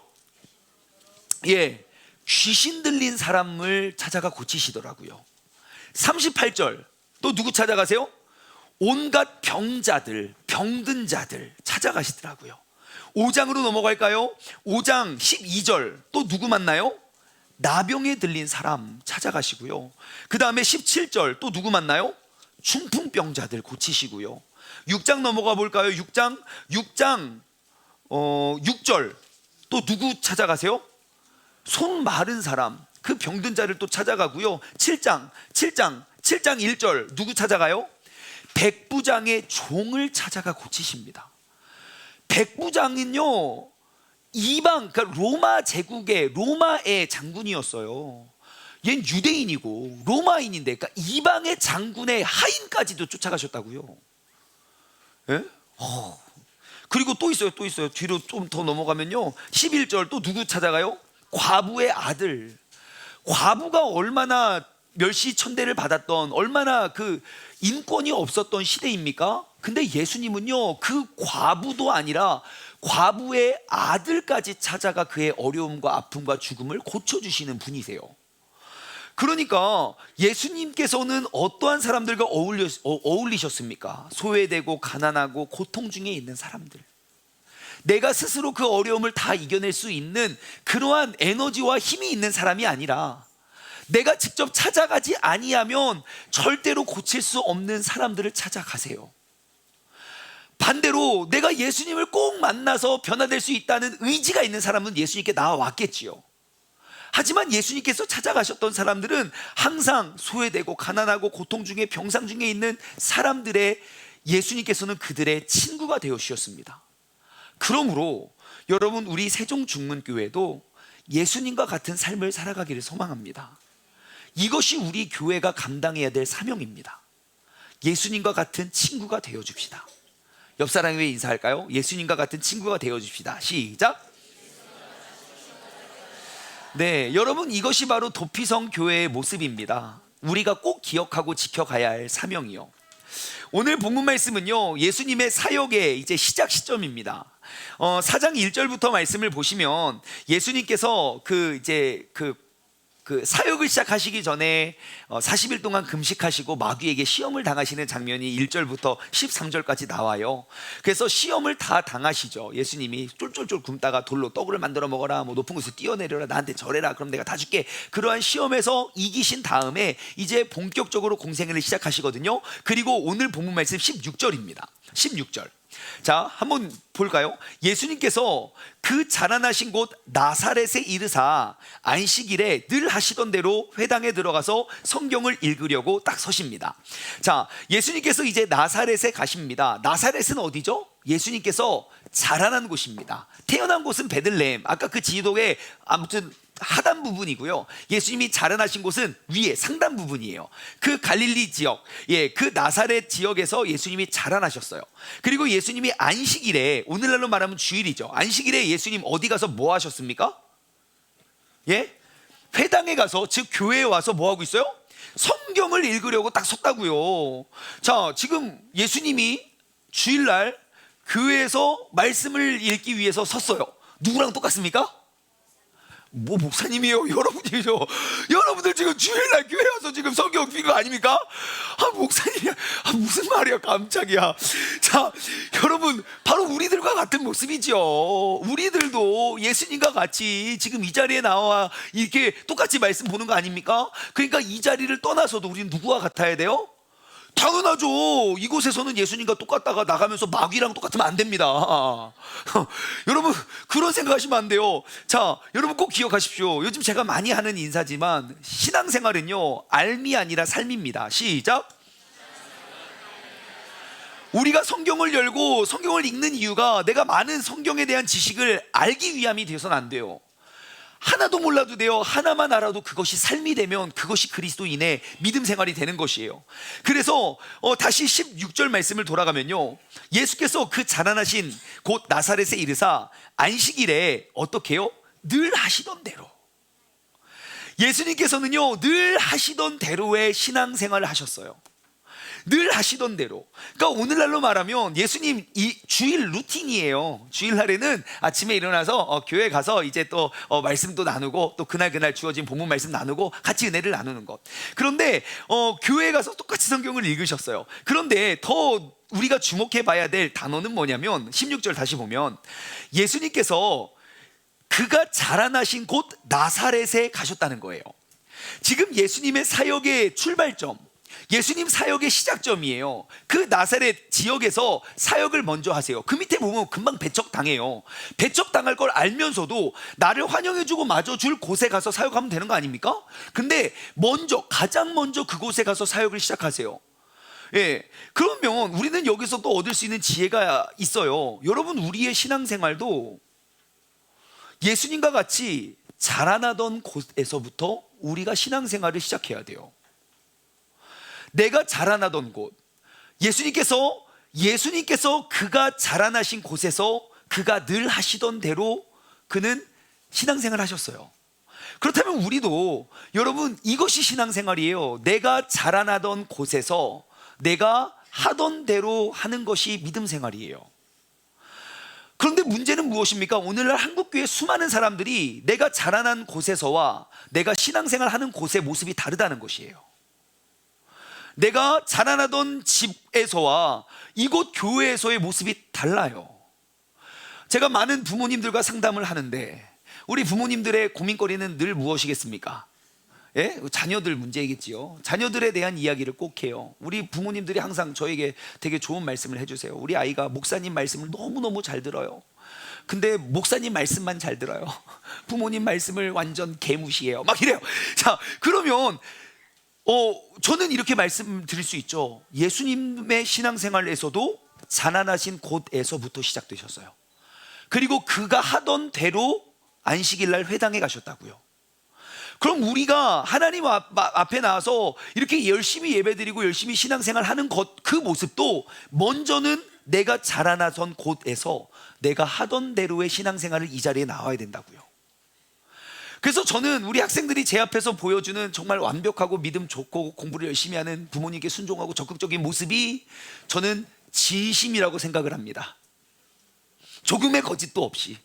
예, 귀신 들린 사람을 찾아가 고치시더라고요. 38절 또 누구 찾아가세요? 온갖 병든 자들 찾아가시더라고요. 5장으로 넘어갈까요? 5장 12절 또 누구 만나요? 나병에 들린 사람 찾아가시고요. 그 다음에 17절 또 누구 만나요? 중풍병자들 고치시고요. 6장 넘어가 볼까요? 6장 6절 또 누구 찾아가세요? 손 마른 사람, 그 병든 자를 또 찾아가고요. 7장 1절 누구 찾아가요? 백부장의 종을 찾아가 고치십니다. 백부장은요, 이방, 그러니까 로마 제국의 로마의 장군이었어요. 얜 유대인이고 로마인인데, 그러니까 이방의 장군의 하인까지도 쫓아가셨다고요. 예? 그리고 또 있어요. 뒤로 좀 더 넘어가면요, 11절 또 누구 찾아가요? 과부의 아들. 과부가 얼마나 멸시천대를 받았던, 얼마나 그 인권이 없었던 시대입니까? 근데 예수님은요, 그 과부도 아니라 과부의 아들까지 찾아가 그의 어려움과 아픔과 죽음을 고쳐주시는 분이세요. 그러니까 예수님께서는 어떠한 사람들과 어울리셨습니까? 소외되고 가난하고 고통 중에 있는 사람들, 내가 스스로 그 어려움을 다 이겨낼 수 있는 그러한 에너지와 힘이 있는 사람이 아니라 내가 직접 찾아가지 아니하면 절대로 고칠 수 없는 사람들을 찾아가세요. 반대로 내가 예수님을 꼭 만나서 변화될 수 있다는 의지가 있는 사람은 예수님께 나와왔겠지요. 하지만 예수님께서 찾아가셨던 사람들은 항상 소외되고 가난하고 고통 중에 병상 중에 있는 사람들의, 예수님께서는 그들의 친구가 되어 주셨습니다. 그러므로 여러분, 우리 세종중문교회도 예수님과 같은 삶을 살아가기를 소망합니다. 이것이 우리 교회가 감당해야 될 사명입니다. 예수님과 같은 친구가 되어 줍시다. 옆 사람에게 인사할까요? 예수님과 같은 친구가 되어 줍시다. 시작. 네, 여러분, 이것이 바로 도피성 교회의 모습입니다. 우리가 꼭 기억하고 지켜가야 할 사명이요. 오늘 본문 말씀은요, 예수님의 사역의 이제 시작 시점입니다. 4장 1절부터 말씀을 보시면 예수님께서 그 사역을 시작하시기 전에 40일 동안 금식하시고 마귀에게 시험을 당하시는 장면이 1절부터 13절까지 나와요. 그래서 시험을 다 당하시죠. 예수님이 쫄쫄쫄 굶다가 돌로 떡을 만들어 먹어라, 뭐 높은 곳에서 뛰어내려라, 나한테 절해라, 그럼 내가 다 줄게. 그러한 시험에서 이기신 다음에 이제 본격적으로 공생애를 시작하시거든요. 그리고 오늘 본문 말씀 16절입니다. 16절. 자, 한번 볼까요? 예수님께서 그 자라나신 곳 나사렛에 이르사 안식일에 늘 하시던 대로 회당에 들어가서 성경을 읽으려고 딱 서십니다. 자, 예수님께서 이제 나사렛에 가십니다. 나사렛은 어디죠? 예수님께서 자라난 곳입니다. 태어난 곳은 베들레헴, 아까 그 지도의 아무튼 하단 부분이고요. 예수님이 자라나신 곳은 위에 상단 부분이에요. 그 갈릴리 지역, 그 나사렛 지역에서 예수님이 자라나셨어요. 그리고 예수님이 안식일에, 오늘날로 말하면 주일이죠. 안식일에 예수님 어디 가서 뭐 하셨습니까? 회당에 가서, 즉 교회에 와서 뭐 하고 있어요? 성경을 읽으려고 딱 섰다고요. 자, 지금 예수님이 주일날 교회에서 말씀을 읽기 위해서 섰어요. 누구랑 똑같습니까? 뭐 목사님이에요? 여러분이죠. 여러분들 지금 주일날 교회 와서 지금 성경 읽는 거 아닙니까? 목사님이야. 무슨 말이야, 깜짝이야. 자, 여러분, 바로 우리들과 같은 모습이죠. 우리들도 예수님과 같이 지금 이 자리에 나와 이렇게 똑같이 말씀 보는 거 아닙니까? 그러니까 이 자리를 떠나서도 우리는 누구와 같아야 돼요? 당연하죠. 이곳에서는 예수님과 똑같다가 나가면서 마귀랑 똑같으면 안 됩니다. 여러분, 그런 생각하시면 안 돼요. 자, 여러분 꼭 기억하십시오. 요즘 제가 많이 하는 인사지만 신앙생활은요, 삶이 아니라 삶입니다. 시작. 우리가 성경을 열고 성경을 읽는 이유가 내가 많은 성경에 대한 지식을 알기 위함이 되어서는 안 돼요. 하나도 몰라도 돼요. 하나만 알아도 그것이 삶이 되면 그것이 그리스도인의 믿음 생활이 되는 것이에요. 그래서 다시 16절 말씀을 돌아가면요, 예수께서 그 자라나신 곳 나사렛에 이르사 안식일에 어떻게 해요? 늘 하시던 대로. 예수님께서는요, 늘 하시던 대로의 신앙생활을 하셨어요. 늘 하시던 대로. 그러니까 오늘날로 말하면 예수님 이 주일 루틴이에요. 주일날에는 아침에 일어나서 교회 가서 이제 또 말씀도 나누고, 또 그날 주어진 본문 말씀 나누고 같이 은혜를 나누는 것. 그런데 교회에 가서 똑같이 성경을 읽으셨어요. 그런데 더 우리가 주목해 봐야 될 단어는 뭐냐면 16절 다시 보면 예수님께서 그가 자라나신 곳 나사렛에 가셨다는 거예요. 지금 예수님의 사역의 출발점, 예수님 사역의 시작점이에요. 그 나사렛 지역에서 사역을 먼저 하세요. 그 밑에 보면 금방 배척당해요. 배척당할 걸 알면서도 나를 환영해주고 맞아줄 곳에 가서 사역하면 되는 거 아닙니까? 근데 가장 먼저 그곳에 가서 사역을 시작하세요. 그러면 우리는 여기서 또 얻을 수 있는 지혜가 있어요. 여러분, 우리의 신앙생활도 예수님과 같이 자라나던 곳에서부터 우리가 신앙생활을 시작해야 돼요. 내가 자라나던 곳, 예수님께서 그가 자라나신 곳에서 그가 늘 하시던 대로 그는 신앙생활을 하셨어요. 그렇다면 우리도, 여러분, 이것이 신앙생활이에요. 내가 자라나던 곳에서 내가 하던 대로 하는 것이 믿음 생활이에요. 그런데 문제는 무엇입니까? 오늘날 한국교회 수많은 사람들이 내가 자라난 곳에서와 내가 신앙생활 하는 곳의 모습이 다르다는 것이에요. 내가 자라나던 집에서와 이곳 교회에서의 모습이 달라요. 제가 많은 부모님들과 상담을 하는데 우리 부모님들의 고민거리는 늘 무엇이겠습니까? 예? 자녀들 문제이겠지요. 자녀들에 대한 이야기를 꼭 해요. 우리 부모님들이 항상 저에게 되게 좋은 말씀을 해주세요. 우리 아이가 목사님 말씀을 너무너무 잘 들어요. 근데 목사님 말씀만 잘 들어요. 부모님 말씀을 완전 개무시해요. 막 이래요. 자, 그러면 저는 이렇게 말씀드릴 수 있죠. 예수님의 신앙생활에서도 자라나신 곳에서부터 시작되셨어요. 그리고 그가 하던 대로 안식일 날 회당에 가셨다고요. 그럼 우리가 하나님 앞에 나와서 이렇게 열심히 예배드리고 열심히 신앙생활 하는 그 모습도 먼저는 내가 자라나선 곳에서 내가 하던 대로의 신앙생활을 이 자리에 나와야 된다고요. 그래서 저는 우리 학생들이 제 앞에서 보여주는 정말 완벽하고 믿음 좋고 공부를 열심히 하는 부모님께 순종하고 적극적인 모습이 저는 진심이라고 생각을 합니다. 조금의 거짓도 없이.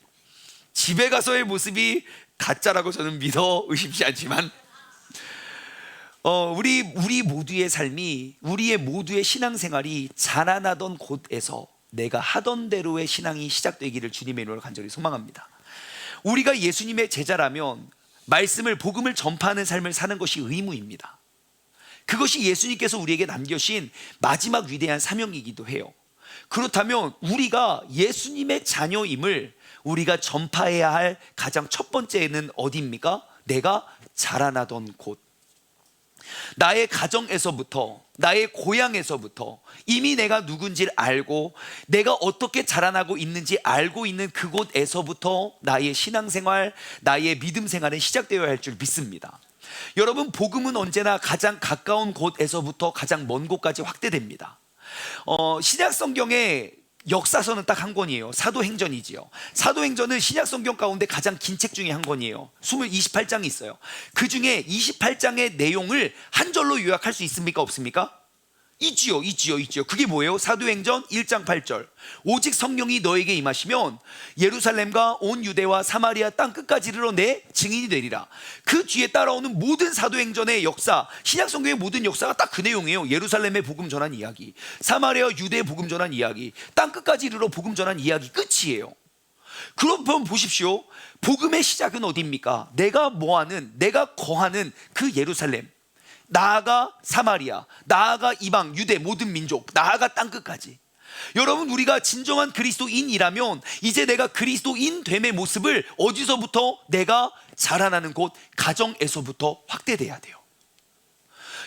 집에 가서의 모습이 가짜라고 저는 믿어 의심치 않지만 우리 모두의 삶이, 우리의 모두의 신앙생활이 자라나던 곳에서 내가 하던 대로의 신앙이 시작되기를 주님의 이름으로 간절히 소망합니다. 우리가 예수님의 제자라면 말씀을, 복음을 전파하는 삶을 사는 것이 의무입니다. 그것이 예수님께서 우리에게 남겨신 마지막 위대한 사명이기도 해요. 그렇다면 우리가 예수님의 자녀임을 우리가 전파해야 할 가장 첫 번째는 어디입니까? 내가 자라나던 곳. 나의 가정에서부터, 나의 고향에서부터 이미 내가 누군지를 알고 내가 어떻게 자라나고 있는지 알고 있는 그곳에서부터 나의 신앙생활, 나의 믿음 생활은 시작되어야 할 줄 믿습니다. 여러분, 복음은 언제나 가장 가까운 곳에서부터 가장 먼 곳까지 확대됩니다. 신약 성경에 역사서는 딱 한 권이에요. 사도행전이지요. 사도행전은 신약 성경 가운데 가장 긴 책 중에 한 권이에요. 28장이 있어요. 그 중에 28장의 내용을 한 절로 요약할 수 있습니까? 없습니까? 있지요. 그게 뭐예요? 사도행전 1장 8절. 오직 성령이 너에게 임하시면 예루살렘과 온 유대와 사마리아 땅 끝까지 이르러 내 증인이 되리라. 그 뒤에 따라오는 모든 사도행전의 역사, 신약 성경의 모든 역사가 딱 그 내용이에요. 예루살렘의 복음 전한 이야기, 사마리아 유대의 복음 전한 이야기, 땅 끝까지 이르러 복음 전한 이야기, 끝이에요. 그럼 보십시오. 복음의 시작은 어디입니까? 내가 뭐하는, 내가 거하는 그 예루살렘, 나아가 사마리아, 나아가 이방, 유대 모든 민족, 나아가 땅끝까지. 여러분, 우리가 진정한 그리스도인이라면 이제 내가 그리스도인 됨의 모습을 어디서부터? 내가 자라나는 곳, 가정에서부터 확대돼야 돼요.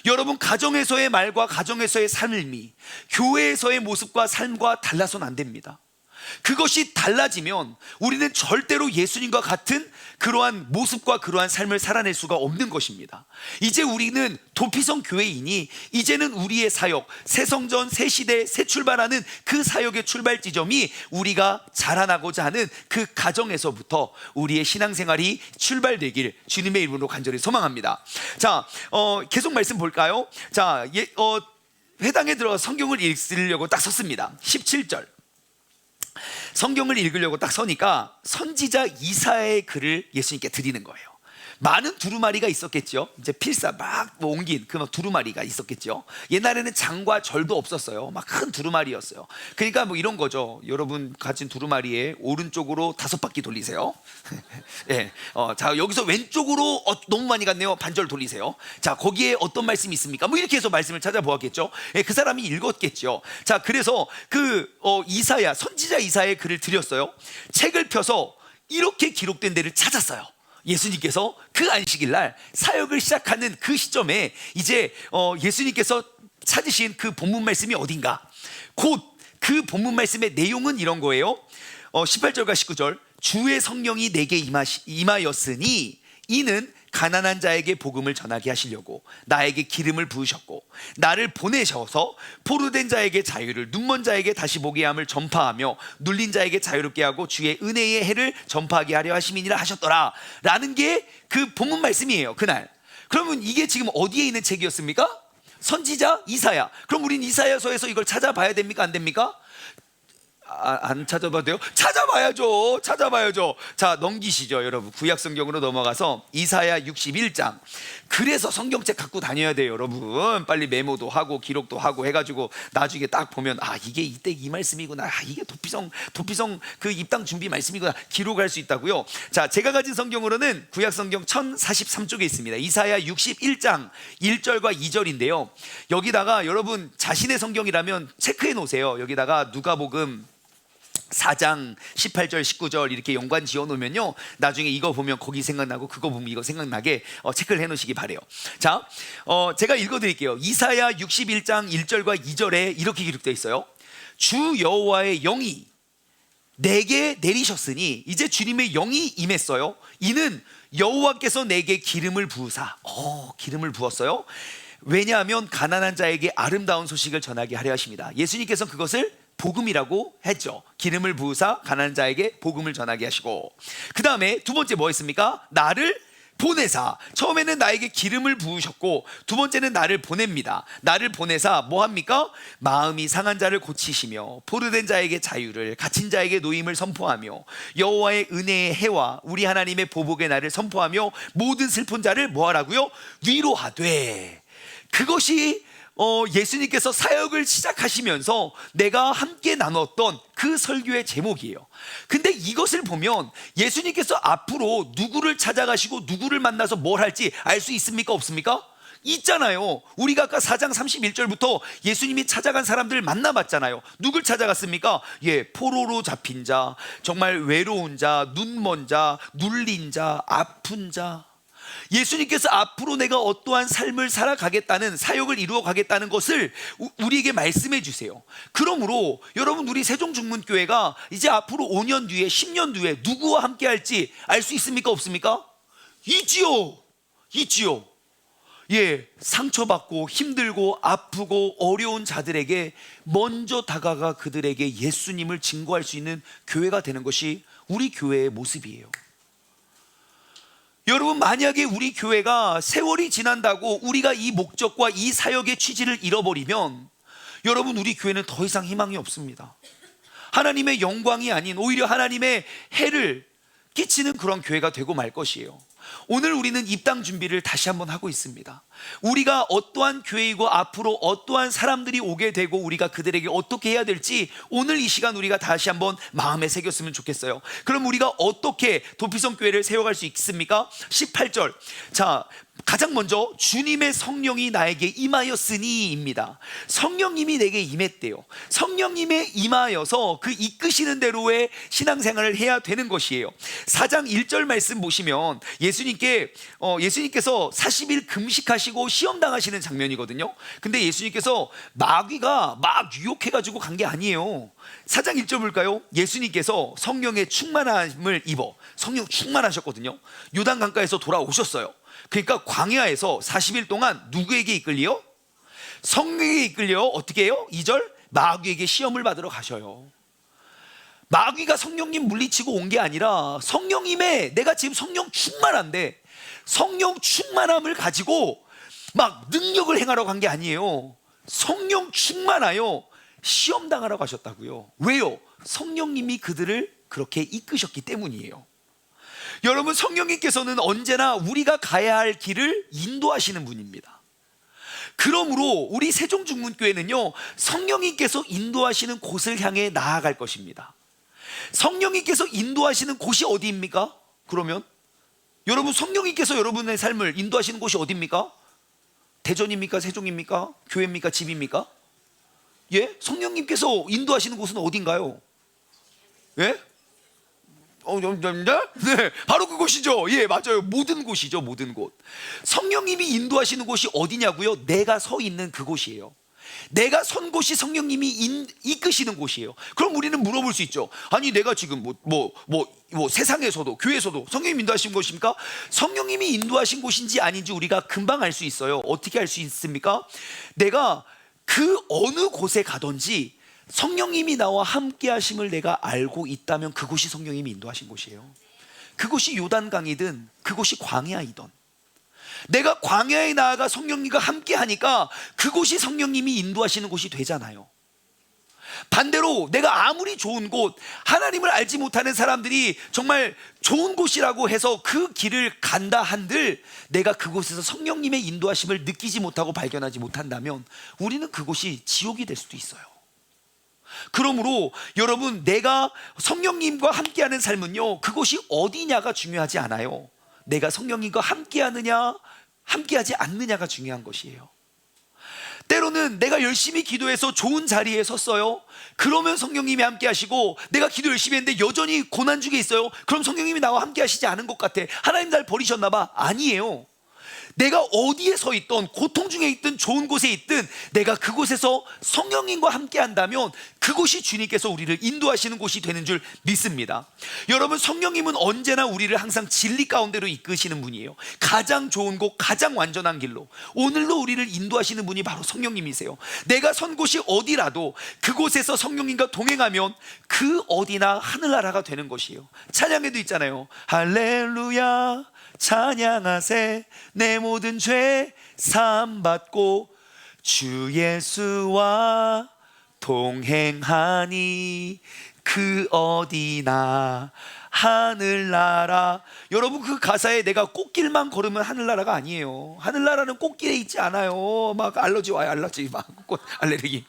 여러분, 가정에서의 말과 가정에서의 삶이 교회에서의 모습과 삶과 달라서는 안 됩니다. 그것이 달라지면 우리는 절대로 예수님과 같은 그러한 모습과 그러한 삶을 살아낼 수가 없는 것입니다. 이제 우리는 도피성 교회이니 이제는 우리의 사역, 새 성전, 새 시대, 새 출발하는 그 사역의 출발 지점이 우리가 자라나고자 하는 그 가정에서부터 우리의 신앙생활이 출발되길 주님의 이름으로 간절히 소망합니다. 자, 계속 말씀 볼까요? 자, 회당에 들어가 성경을 읽으려고 딱 섰습니다. 17절. 성경을 읽으려고 딱 서니까 선지자 이사야의 글을 예수님께 드리는 거예요. 많은 두루마리가 있었겠죠. 이제 필사 막 옮긴 그 두루마리가 있었겠죠. 옛날에는 장과 절도 없었어요. 막 큰 두루마리였어요. 그러니까 뭐 이런 거죠. 여러분 가진 두루마리에 오른쪽으로 5바퀴 돌리세요. 예, 자 여기서 왼쪽으로 너무 많이 갔네요. 반절 돌리세요. 자 거기에 어떤 말씀이 있습니까? 뭐 이렇게 해서 말씀을 찾아보았겠죠. 예, 그 사람이 읽었겠죠. 자 그래서 이사야, 선지자 이사야의 글을 드렸어요. 책을 펴서 이렇게 기록된 데를 찾았어요. 예수님께서 그 안식일 날 사역을 시작하는 그 시점에 이제 예수님께서 찾으신 그 본문 말씀이 어딘가, 곧 그 본문 말씀의 내용은 이런 거예요. 18절과 19절. 주의 성령이 내게 임하였으니 이는 가난한 자에게 복음을 전하게 하시려고 나에게 기름을 부으셨고 나를 보내셔서 포로된 자에게 자유를, 눈먼 자에게 다시 보게 함을 전파하며 눌린 자에게 자유롭게 하고 주의 은혜의 해를 전파하게 하려 하심이니라 하셨더라 라는 게 그 본문 말씀이에요. 그날. 그러면 이게 지금 어디에 있는 책이었습니까? 선지자 이사야. 그럼 우린 이사야서에서 이걸 찾아봐야 됩니까? 안 됩니까? 안 찾아봐도 돼요? 찾아봐야죠. 찾아봐야죠. 자, 넘기시죠, 여러분. 구약 성경으로 넘어가서 이사야 61장. 그래서 성경책 갖고 다녀야 돼요, 여러분. 빨리 메모도 하고 기록도 하고 해가지고 나중에 딱 보면 이게 이때 이 말씀이구나. 이게 도피성 그 입당 준비 말씀이구나. 기록할 수 있다고요. 자, 제가 가진 성경으로는 구약 성경 1043쪽에 있습니다. 이사야 61장 1절과 2절인데요. 여기다가 여러분 자신의 성경이라면 체크해 놓으세요. 여기다가 누가복음 4장 18절 19절 이렇게 연관 지어 놓으면요, 나중에 이거 보면 거기 생각나고 그거 보면 이거 생각나게 체크를 해 놓으시기 바래요. 자, 제가 읽어 드릴게요. 이사야 61장 1절과 2절에 이렇게 기록되어 있어요. 주 여호와의 영이 내게 내리셨으니, 이제 주님의 영이 임했어요. 이는 여호와께서 내게 기름을 부으사, 기름을 부었어요. 왜냐하면 가난한 자에게 아름다운 소식을 전하게 하려 하십니다. 예수님께서 그것을 복음이라고 했죠. 기름을 부으사 가난한 자에게 복음을 전하게 하시고, 그 다음에 두 번째 뭐 했습니까? 나를 보내사. 처음에는 나에게 기름을 부으셨고, 두 번째는 나를 보냅니다. 나를 보내사 뭐 합니까? 마음이 상한 자를 고치시며 포로된 자에게 자유를, 갇힌 자에게 노임을 선포하며 여호와의 은혜의 해와 우리 하나님의 보복의 날을 선포하며 모든 슬픈 자를 뭐 하라고요? 위로하되. 그것이 예수님께서 사역을 시작하시면서 내가 함께 나눴던 그 설교의 제목이에요. 근데 이것을 보면 예수님께서 앞으로 누구를 찾아가시고 누구를 만나서 뭘 할지 알 수 있습니까? 없습니까? 있잖아요. 우리가 아까 4장 31절부터 예수님이 찾아간 사람들을 만나봤잖아요. 누굴 찾아갔습니까? 포로로 잡힌 자, 정말 외로운 자, 눈먼 자, 눌린 자, 아픈 자. 예수님께서 앞으로 내가 어떠한 삶을 살아가겠다는, 사역을 이루어 가겠다는 것을 우리에게 말씀해 주세요. 그러므로 여러분, 우리 세종중문교회가 이제 앞으로 5년 뒤에 10년 뒤에 누구와 함께 할지 알 수 있습니까? 없습니까? 있지요. 상처받고 힘들고 아프고 어려운 자들에게 먼저 다가가 그들에게 예수님을 증거할 수 있는 교회가 되는 것이 우리 교회의 모습이에요. 여러분, 만약에 우리 교회가 세월이 지난다고 우리가 이 목적과 이 사역의 취지를 잃어버리면, 여러분, 우리 교회는 더 이상 희망이 없습니다. 하나님의 영광이 아닌 오히려 하나님의 해를 끼치는 그런 교회가 되고 말 것이에요. 오늘 우리는 입당 준비를 다시 한번 하고 있습니다. 우리가 어떠한 교회이고 앞으로 어떠한 사람들이 오게 되고 우리가 그들에게 어떻게 해야 될지 오늘 이 시간 우리가 다시 한번 마음에 새겼으면 좋겠어요. 그럼 우리가 어떻게 도피성 교회를 세워갈 수 있습니까? 18절. 자, 가장 먼저 주님의 성령이 나에게 임하였으니입니다. 성령님이 내게 임했대요. 성령님의 임하여서 그 이끄시는 대로의 신앙생활을 해야 되는 것이에요. 4장 1절 말씀 보시면 예수님께서 40일 금식하시고 시험당하시는 장면이거든요. 근데 예수님께서 마귀가 막 유혹해가지고 간 게 아니에요. 4장 1절 볼까요? 예수님께서 성령의 충만함을 입어, 성령 충만하셨거든요. 요단 강가에서 돌아오셨어요. 그러니까 광야에서 40일 동안 누구에게 이끌려? 성령에게 이끌려 어떻게 해요? 2절, 마귀에게 시험을 받으러 가셔요. 마귀가 성령님 물리치고 온 게 아니라 성령님의, 내가 지금 성령 충만한데 성령 충만함을 가지고 막 능력을 행하러 간 게 아니에요. 성령 충만하여 시험당하러 가셨다고요. 왜요? 성령님이 그들을 그렇게 이끄셨기 때문이에요. 여러분, 성령님께서는 언제나 우리가 가야 할 길을 인도하시는 분입니다. 그러므로 우리 세종중문교회는요, 성령님께서 인도하시는 곳을 향해 나아갈 것입니다. 성령님께서 인도하시는 곳이 어디입니까? 그러면 여러분, 성령님께서 여러분의 삶을 인도하시는 곳이 어디입니까? 대전입니까? 세종입니까? 교회입니까? 집입니까? 성령님께서 인도하시는 곳은 어딘가요? 네, 바로 그곳이죠. 맞아요. 모든 곳이죠. 모든 곳. 성령님이 인도하시는 곳이 어디냐고요? 내가 서 있는 그곳이에요. 내가 선 곳이 성령님이 이끄시는 곳이에요. 그럼 우리는 물어볼 수 있죠. 아니, 내가 지금 세상에서도 교회에서도 성령님 인도하신 곳입니까? 성령님이 인도하신 곳인지 아닌지 우리가 금방 알 수 있어요. 어떻게 알 수 있습니까? 내가 그 어느 곳에 가든지 성령님이 나와 함께 하심을 내가 알고 있다면 그곳이 성령님이 인도하신 곳이에요. 그곳이 요단강이든 그곳이 광야이든, 내가 광야에 나아가 성령님과 함께 하니까 그곳이 성령님이 인도하시는 곳이 되잖아요. 반대로 내가 아무리 좋은 곳, 하나님을 알지 못하는 사람들이 정말 좋은 곳이라고 해서 그 길을 간다 한들 내가 그곳에서 성령님의 인도하심을 느끼지 못하고 발견하지 못한다면 우리는 그곳이 지옥이 될 수도 있어요. 그러므로 여러분, 내가 성령님과 함께하는 삶은요, 그곳이 어디냐가 중요하지 않아요. 내가 성령님과 함께하느냐 함께하지 않느냐가 중요한 것이에요. 때로는 내가 열심히 기도해서 좋은 자리에 섰어요. 그러면 성령님이 함께 하시고, 내가 기도 열심히 했는데 여전히 고난 중에 있어요. 그럼 성령님이 나와 함께 하시지 않은 것 같아. 하나님 날 버리셨나 봐. 아니에요. 내가 어디에 서 있든, 고통 중에 있든 좋은 곳에 있든 내가 그곳에서 성령님과 함께 한다면 그곳이 주님께서 우리를 인도하시는 곳이 되는 줄 믿습니다. 여러분, 성령님은 언제나 우리를 항상 진리 가운데로 이끄시는 분이에요. 가장 좋은 곳, 가장 완전한 길로. 오늘도 우리를 인도하시는 분이 바로 성령님이세요. 내가 선 곳이 어디라도 그곳에서 성령님과 동행하면 그 어디나 하늘나라가 되는 것이에요. 찬양에도 있잖아요. 할렐루야 찬양하세, 내 모든 죄 사함받고 주 예수와 동행하니 그 어디나 하늘나라. 여러분, 그 가사에 내가 꽃길만 걸으면 하늘나라가 아니에요. 하늘나라는 꽃길에 있지 않아요. 막 알러지 와요. 알러지 막 꽃 알레르기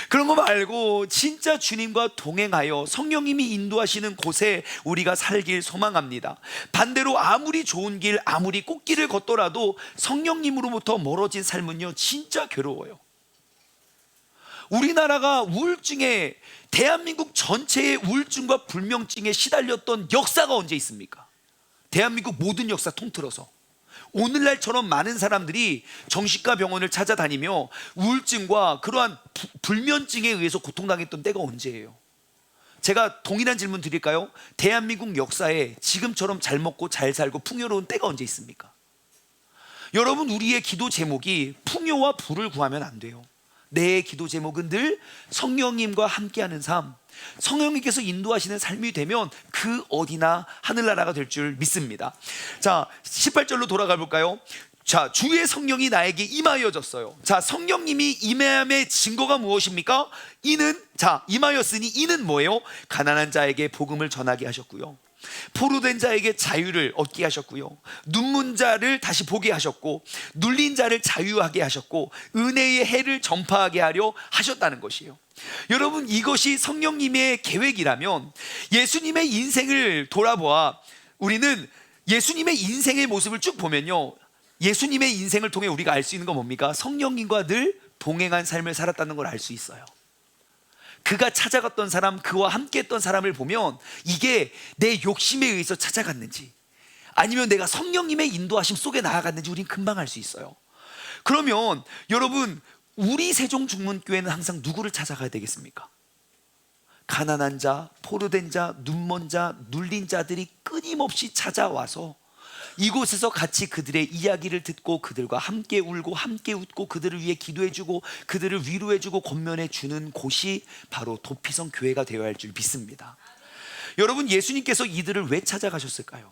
그런 거 말고 진짜 주님과 동행하여 성령님이 인도하시는 곳에 우리가 살길 소망합니다. 반대로 아무리 좋은 길, 아무리 꽃길을 걷더라도 성령님으로부터 멀어진 삶은요, 진짜 괴로워요. 우리나라가 우울증에, 대한민국 전체의 우울증과 불면증에 시달렸던 역사가 언제 있습니까? 대한민국 모든 역사 통틀어서 오늘날처럼 많은 사람들이 정신과 병원을 찾아다니며 우울증과 그러한 불면증에 의해서 고통당했던 때가 언제예요? 제가 동일한 질문 드릴까요? 대한민국 역사에 지금처럼 잘 먹고 잘 살고 풍요로운 때가 언제 있습니까? 여러분, 우리의 기도 제목이 풍요와 부를 구하면 안 돼요. 내 기도 제목은 늘 성령님과 함께하는 삶, 성령님께서 인도하시는 삶이 되면 그 어디나 하늘나라가 될 줄 믿습니다. 자, 18절로 돌아가 볼까요? 자, 주의 성령이 나에게 임하여졌어요. 자, 성령님이 임함의 증거가 무엇입니까? 이는, 자, 임하였으니 이는 뭐예요? 가난한 자에게 복음을 전하게 하셨고요, 포로된 자에게 자유를 얻게 하셨고요, 눈문 자를 다시 보게 하셨고, 눌린 자를 자유하게 하셨고, 은혜의 해를 전파하게 하려 하셨다는 것이에요. 여러분, 이것이 성령님의 계획이라면 예수님의 인생을 돌아보아 우리는 예수님의 인생의 모습을 쭉 보면요, 예수님의 인생을 통해 우리가 알 수 있는 건 뭡니까? 성령님과 늘 동행한 삶을 살았다는 걸 알 수 있어요. 그가 찾아갔던 사람, 그와 함께 했던 사람을 보면 이게 내 욕심에 의해서 찾아갔는지 아니면 내가 성령님의 인도하심 속에 나아갔는지 우린 금방 알 수 있어요. 그러면 여러분, 우리 세종중문교회는 항상 누구를 찾아가야 되겠습니까? 가난한 자, 포로된 자, 눈먼 자, 눌린 자들이 끊임없이 찾아와서 이곳에서 같이 그들의 이야기를 듣고 그들과 함께 울고 함께 웃고 그들을 위해 기도해주고 그들을 위로해주고 권면해주는 곳이 바로 도피성 교회가 되어야 할 줄 믿습니다. 여러분, 예수님께서 이들을 왜 찾아가셨을까요?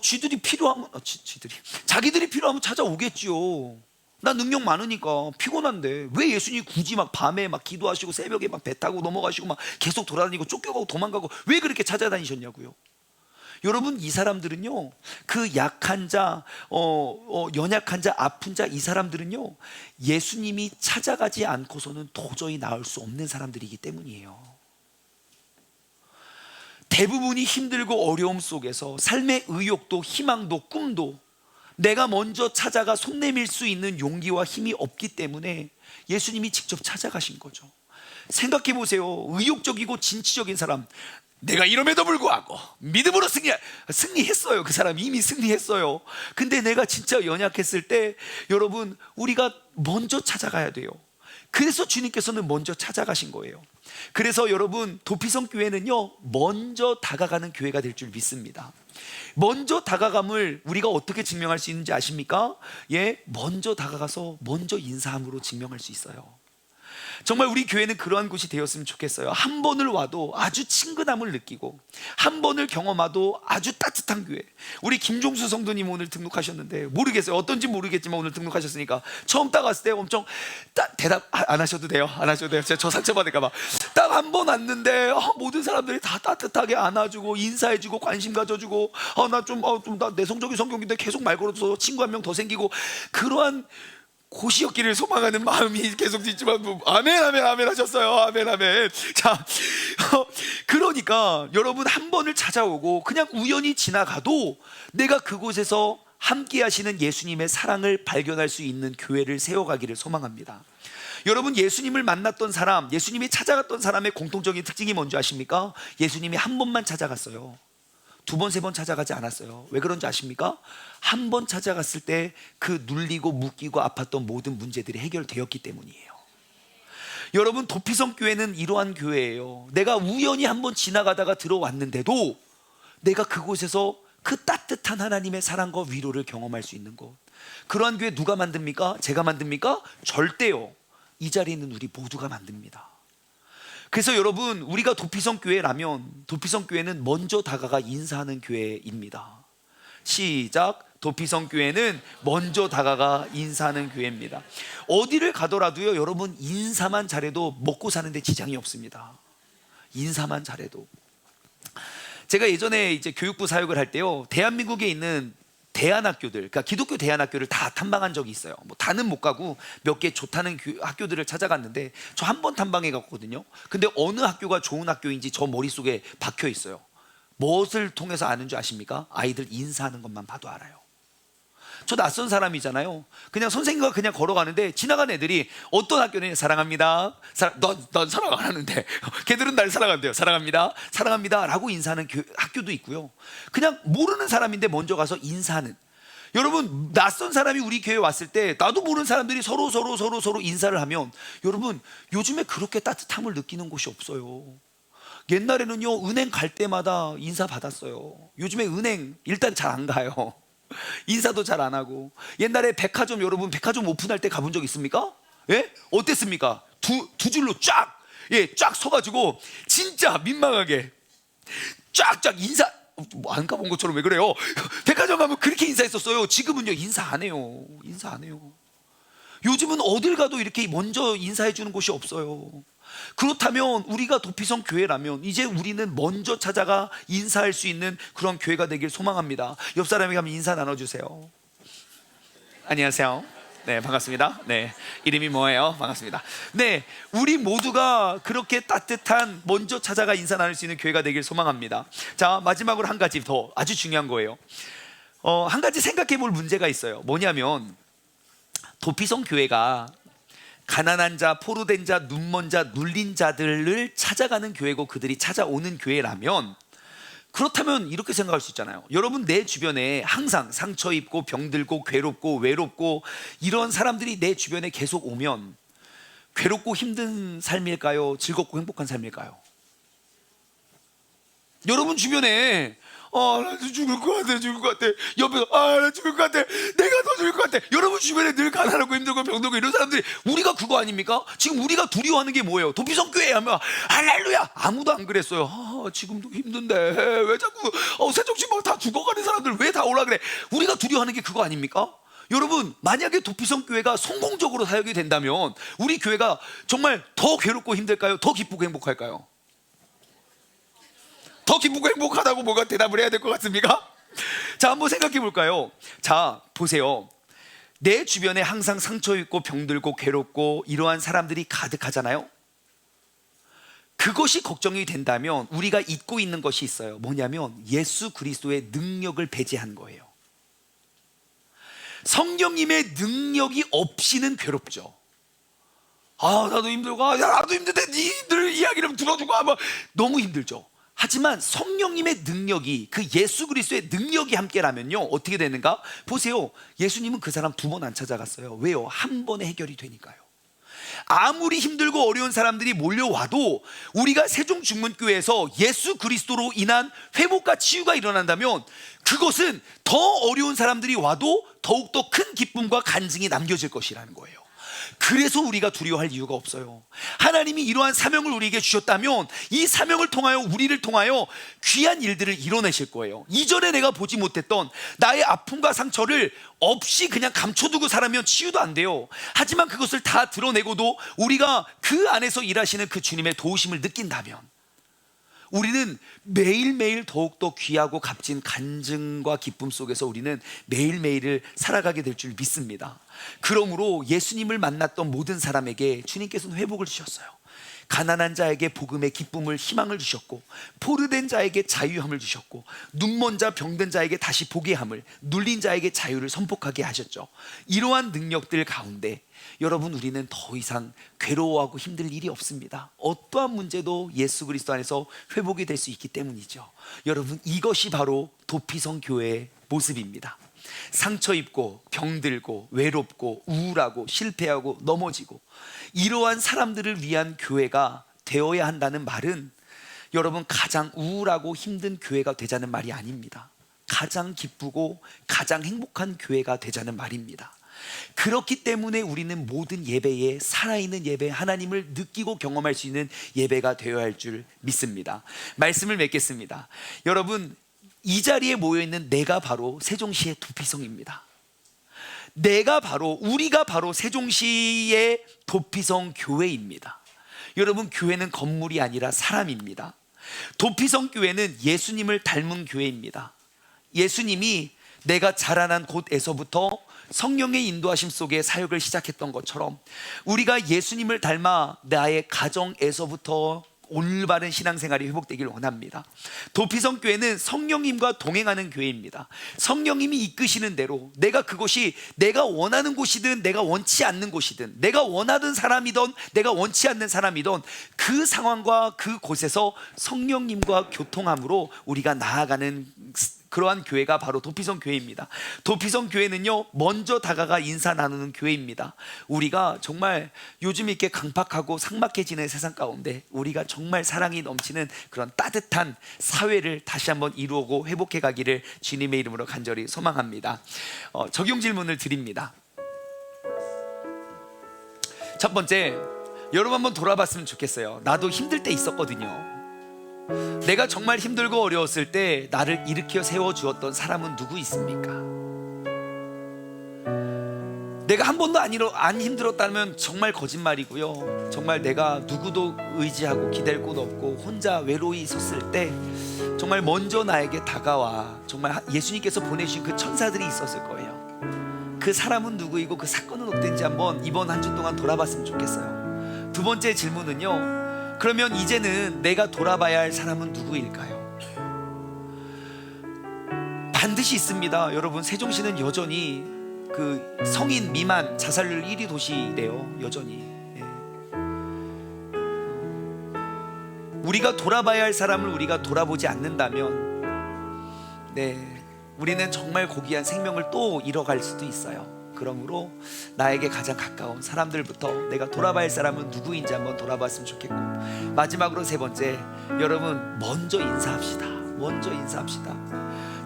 쥐들이 필요하면 자기들이 필요하면 찾아오겠지요. 나 능력 많으니까. 피곤한데 왜 예수님이 굳이 막 밤에 막 기도하시고 새벽에 막 배 타고 넘어가시고 막 계속 돌아다니고 쫓겨가고 도망가고 왜 그렇게 찾아다니셨냐고요? 여러분, 이 사람들은요, 그 약한 자, 연약한 자, 아픈 자, 이 사람들은요, 예수님이 찾아가지 않고서는 도저히 나을 수 없는 사람들이기 때문이에요. 대부분이 힘들고 어려움 속에서 삶의 의욕도 희망도 꿈도 내가 먼저 찾아가 손 내밀 수 있는 용기와 힘이 없기 때문에 예수님이 직접 찾아가신 거죠. 생각해 보세요. 의욕적이고 진취적인 사람, 내가 이럼에도 불구하고 믿음으로 승리했어요. 그 사람 이미 승리했어요. 근데 내가 진짜 연약했을 때 여러분, 우리가 먼저 찾아가야 돼요. 그래서 주님께서는 먼저 찾아가신 거예요. 그래서 여러분, 도피성 교회는요, 먼저 다가가는 교회가 될 줄 믿습니다. 먼저 다가감을 우리가 어떻게 증명할 수 있는지 아십니까? 예, 먼저 다가가서 먼저 인사함으로 증명할 수 있어요. 정말 우리 교회는 그러한 곳이 되었으면 좋겠어요. 한 번을 와도 아주 친근함을 느끼고, 한 번을 경험하도 아주 따뜻한 교회. 우리 김종수 성도님 오늘 등록하셨는데, 모르겠어요, 어떤지 모르겠지만 오늘 등록하셨으니까 처음 딱 왔을 때 엄청 대답 안 하셔도 돼요. 안 하셔도 돼요. 제가 저 상처받을까 봐. 딱 한 번 왔는데 모든 사람들이 다 따뜻하게 안아주고 인사해주고 관심 가져주고, 나 좀 내성적인 성격인데 계속 말 걸어서 친구 한 명 더 생기고, 그러한 곳이었기를 소망하는 마음이 계속 있지만, 아멘 아멘 아멘 하셨어요. 아멘 아멘. 자, 그러니까 여러분, 한 번을 찾아오고 그냥 우연히 지나가도 내가 그곳에서 함께 하시는 예수님의 사랑을 발견할 수 있는 교회를 세워가기를 소망합니다. 여러분, 예수님을 만났던 사람, 예수님이 찾아갔던 사람의 공통적인 특징이 뭔지 아십니까? 예수님이 한 번만 찾아갔어요. 두 번, 세 번 찾아가지 않았어요. 왜 그런지 아십니까? 한 번 찾아갔을 때 그 눌리고 묶이고 아팠던 모든 문제들이 해결되었기 때문이에요. 여러분, 도피성 교회는 이러한 교회예요. 내가 우연히 한 번 지나가다가 들어왔는데도 내가 그곳에서 그 따뜻한 하나님의 사랑과 위로를 경험할 수 있는 곳. 그러한 교회 누가 만듭니까? 제가 만듭니까? 절대요. 이 자리에 있는 우리 모두가 만듭니다. 그래서 여러분, 우리가 도피성 교회라면 도피성 교회는 먼저 다가가 인사하는 교회입니다. 시작. 도피성 교회는 먼저 다가가 인사하는 교회입니다. 어디를 가더라도요, 여러분, 인사만 잘해도 먹고 사는데 지장이 없습니다. 인사만 잘해도. 제가 예전에 이제 교육부 사역을 할 때요, 대한민국에 있는 대안학교들, 그러니까 기독교 대안학교를 다 탐방한 적이 있어요. 다는 못 가고 몇 개 좋다는 학교들을 찾아갔는데, 저 한 번 탐방해 갔거든요. 근데 어느 학교가 좋은 학교인지 저 머릿속에 박혀 있어요. 무엇을 통해서 아는 줄 아십니까? 아이들 인사하는 것만 봐도 알아요. 저 낯선 사람이잖아요. 그냥 선생님과 그냥 걸어가는데 지나간 애들이 어떤 학교는 사랑합니다. 넌 사랑 안 하는데 걔들은 날 사랑한대요. 사랑합니다. 사랑합니다 라고 인사하는 학교도 있고요. 그냥 모르는 사람인데 먼저 가서 인사하는. 여러분, 낯선 사람이 우리 교회에 왔을 때 나도 모르는 사람들이 서로 인사를 하면, 여러분, 요즘에 그렇게 따뜻함을 느끼는 곳이 없어요. 옛날에는요, 은행 갈 때마다 인사 받았어요. 요즘에 은행 일단 잘 안 가요. 인사도 잘 안 하고. 옛날에 백화점, 여러분 백화점 오픈할 때 가본 적 있습니까? 예? 어땠습니까? 두 줄로 쫙, 쫙 서가지고 진짜 민망하게 쫙쫙 인사. 안 가본 것처럼 왜 그래요? 백화점 가면 그렇게 인사했었어요. 지금은요, 인사 안 해요. 인사 안 해요. 요즘은 어딜 가도 이렇게 먼저 인사해 주는 곳이 없어요. 그렇다면 우리가 도피성 교회라면 이제 우리는 먼저 찾아가 인사할 수 있는 그런 교회가 되길 소망합니다. 옆 사람에게 한번 인사 나눠주세요. 안녕하세요. 네, 반갑습니다. 네, 이름이 뭐예요? 반갑습니다. 네, 우리 모두가 그렇게 따뜻한 먼저 찾아가 인사 나눌 수 있는 교회가 되길 소망합니다. 자, 마지막으로 한 가지 더 아주 중요한 거예요. 한 가지 생각해 볼 문제가 있어요. 뭐냐면, 도피성 교회가 가난한 자, 포로된 자, 눈먼 자, 눌린 자들을 찾아가는 교회고 그들이 찾아오는 교회라면, 그렇다면 이렇게 생각할 수 있잖아요. 여러분, 내 주변에 항상 상처 입고 병들고 괴롭고 외롭고 이런 사람들이 내 주변에 계속 오면 괴롭고 힘든 삶일까요? 즐겁고 행복한 삶일까요? 여러분 주변에 나 죽을 것 같아. 옆에서 나 죽을 것 같아. 내가 더 죽을 것 같아. 여러분 주변에 늘 가난하고 힘들고 병들고 이런 사람들이, 우리가 그거 아닙니까? 지금 우리가 두려워하는 게 뭐예요? 도피성 교회 하면 할렐루야. 아무도 안 그랬어요. 지금도 힘든데 왜 자꾸 새정치막 다 죽어가는 사람들 왜 다 오라 그래? 우리가 두려워하는 게 그거 아닙니까? 여러분, 만약에 도피성 교회가 성공적으로 사역이 된다면 우리 교회가 정말 더 괴롭고 힘들까요? 더 기쁘고 행복할까요? 더 기쁘고 행복하다고 뭐가 대답을 해야 될 것 같습니까? 자, 한번 생각해 볼까요? 자, 보세요. 내 주변에 항상 상처 있고 병들고 괴롭고 이러한 사람들이 가득하잖아요. 그것이 걱정이 된다면 우리가 잊고 있는 것이 있어요. 뭐냐면 예수 그리스도의 능력을 배제한 거예요. 성령님의 능력이 없이는 괴롭죠. 나도 힘들고, 나도 힘든데 니들 이야기를 들어주고 하면 너무 힘들죠. 하지만 성령님의 능력이, 그 예수 그리스도의 능력이 함께라면요, 어떻게 되는가? 보세요. 예수님은 그 사람 두 번 안 찾아갔어요. 왜요? 한 번에 해결이 되니까요. 아무리 힘들고 어려운 사람들이 몰려와도 우리가 세종중문교회에서 예수 그리스도로 인한 회복과 치유가 일어난다면 그것은 더 어려운 사람들이 와도 더욱더 큰 기쁨과 간증이 남겨질 것이라는 거예요. 그래서 우리가 두려워할 이유가 없어요. 하나님이 이러한 사명을 우리에게 주셨다면 이 사명을 통하여, 우리를 통하여 귀한 일들을 이뤄내실 거예요. 이전에 내가 보지 못했던 나의 아픔과 상처를 없이 그냥 감춰두고 살면 치유도 안 돼요. 하지만 그것을 다 드러내고도 우리가 그 안에서 일하시는 그 주님의 도우심을 느낀다면 우리는 매일매일 더욱더 귀하고 값진 간증과 기쁨 속에서 우리는 매일매일을 살아가게 될 줄 믿습니다. 그러므로 예수님을 만났던 모든 사람에게 주님께서는 회복을 주셨어요. 가난한 자에게 복음의 기쁨을, 희망을 주셨고, 포로된 자에게 자유함을 주셨고, 눈먼 자, 병든 자에게 다시 보게 함을, 눌린 자에게 자유를 선포하게 하셨죠. 이러한 능력들 가운데 여러분, 우리는 더 이상 괴로워하고 힘들 일이 없습니다. 어떠한 문제도 예수 그리스도 안에서 회복이 될 수 있기 때문이죠. 여러분, 이것이 바로 도피성 교회의 모습입니다. 상처 입고 병들고 외롭고 우울하고 실패하고 넘어지고 이러한 사람들을 위한 교회가 되어야 한다는 말은 여러분, 가장 우울하고 힘든 교회가 되자는 말이 아닙니다. 가장 기쁘고 가장 행복한 교회가 되자는 말입니다. 그렇기 때문에 우리는 모든 예배에, 살아있는 예배, 하나님을 느끼고 경험할 수 있는 예배가 되어야 할 줄 믿습니다. 말씀을 맺겠습니다. 여러분, 이 자리에 모여있는 내가 바로 세종시의 도피성입니다. 우리가 바로 세종시의 도피성 교회입니다. 여러분, 교회는 건물이 아니라 사람입니다. 도피성 교회는 예수님을 닮은 교회입니다. 예수님이 내가 자라난 곳에서부터 성령의 인도하심 속에 사역을 시작했던 것처럼 우리가 예수님을 닮아 나의 가정에서부터 올바른 신앙생활이 회복되길 원합니다. 도피성 교회는 성령님과 동행하는 교회입니다. 성령님이 이끄시는 대로 그것이 내가 원하는 곳이든 내가 원치 않는 곳이든, 내가 원하는 사람이든 내가 원치 않는 사람이든 그 상황과 그 곳에서 성령님과 교통함으로 우리가 나아가는 그러한 교회가 바로 도피성 교회입니다. 도피성 교회는요, 먼저 다가가 인사 나누는 교회입니다. 우리가 정말 요즘 이렇게 강팍하고 삭막해지는 세상 가운데 우리가 정말 사랑이 넘치는 그런 따뜻한 사회를 다시 한번 이루고 회복해 가기를 주님의 이름으로 간절히 소망합니다. 적용 질문을 드립니다. 첫 번째, 여러분 한번 돌아봤으면 좋겠어요. 나도 힘들 때 있었거든요. 내가 정말 힘들고 어려웠을 때 나를 일으켜 세워주었던 사람은 누구 있습니까? 내가 한 번도 안 힘들었다면 정말 거짓말이고요. 정말 내가 누구도 의지하고 기댈 곳 없고 혼자 외로이 섰을 때 정말 먼저 나에게 다가와 정말 예수님께서 보내주신 그 천사들이 있었을 거예요. 그 사람은 누구이고 그 사건은 어땠는지 한번 이번 한 주 동안 돌아봤으면 좋겠어요. 두 번째 질문은요, 그러면 이제는 내가 돌아봐야 할 사람은 누구일까요? 반드시 있습니다. 여러분, 세종시는 여전히 그 성인 미만 자살률 1위 도시래요. 여전히. 우리가 돌아봐야 할 사람을 우리가 돌아보지 않는다면 우리는 정말 고귀한 생명을 또 잃어갈 수도 있어요. 그러므로 나에게 가장 가까운 사람들부터 내가 돌아봐야 할 사람은 누구인지 한번 돌아봤으면 좋겠고, 마지막으로 세 번째, 여러분 먼저 인사합시다.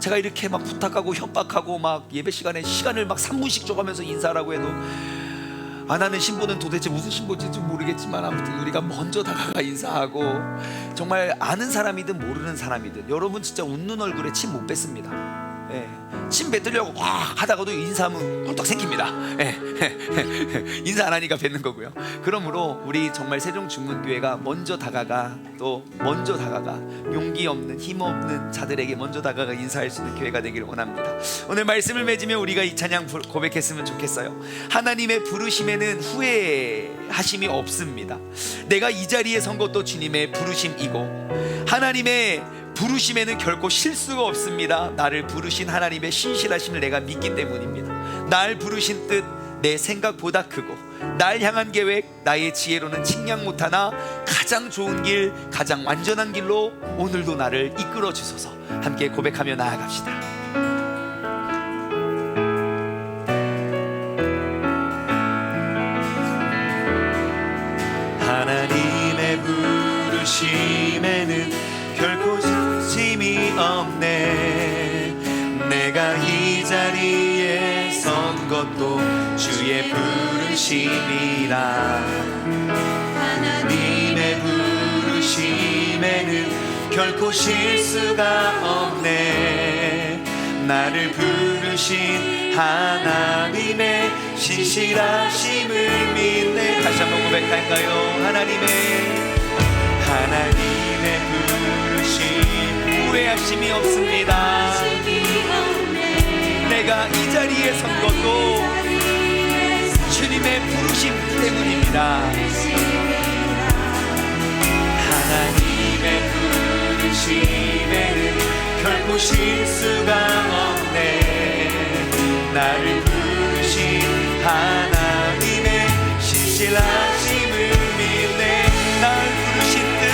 제가 이렇게 막 부탁하고 협박하고 막 예배 시간에 시간을 막 3분씩 줘가면서 인사하라고 해도 안 하는 신부는 도대체 무슨 신부인지 모르겠지만 아무튼 우리가 먼저 다가가 인사하고, 정말 아는 사람이든 모르는 사람이든 여러분 진짜 웃는 얼굴에 침 못 뱉습니다. 침 뱉으려고 막 하다가도 인사하면 꿀떡 생깁니다. 인사 안 하니까 뱉는 거고요. 그러므로 우리 정말 세종중문교회가 먼저 다가가 용기 없는, 힘 없는 자들에게 먼저 다가가 인사할 수 있는 교회가 되기를 원합니다. 오늘 말씀을 맺으며 우리가 이 찬양 고백했으면 좋겠어요. 하나님의 부르심에는 후회하심이 없습니다. 내가 이 자리에 선 것도 주님의 부르심이고, 하나님의 부르심에는 결코 실수가 없습니다. 나를 부르신 하나님의 신실하심을 내가 믿기 때문입니다. 날 부르신 뜻 내 생각보다 크고, 날 향한 계획 나의 지혜로는 측량 못하나 가장 좋은 길, 가장 완전한 길로 오늘도 나를 이끌어 주소서. 함께 고백하며 나아갑시다. 하나님의 부르심에는 결코 힘이 없네. 내가 이 자리에 선 것도 주의 부르심 부르심이라 하나님의 부르심에는 결코 실수가 없네. 나를 부르신 하나님의 신실하심을 믿네. 다시 한번 고백할까요? 하나님의 부르심 후회하심이 없습니다. 내가 이 자리에 선 것도 주님의 부르심 때문입니다. 하나님의 부르심에는 결코 실수가 없네. 나를 부르신 하나님의 신실하심을 믿네. 날 부르신 듯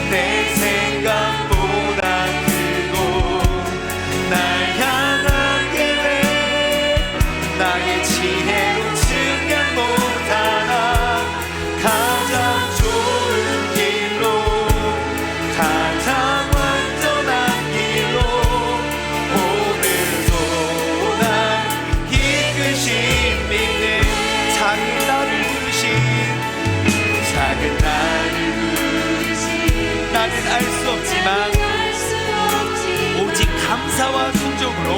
내 생각보다 크고 날 향한 계획 나의 지혜로 측량 못하나 가장 좋은 길로 가장 완전한 길로 오늘도 날 이끄신 믿네. 작은 나를 부르신 작은 나를 나는 알 수 없지만 오직 감사와 순종으로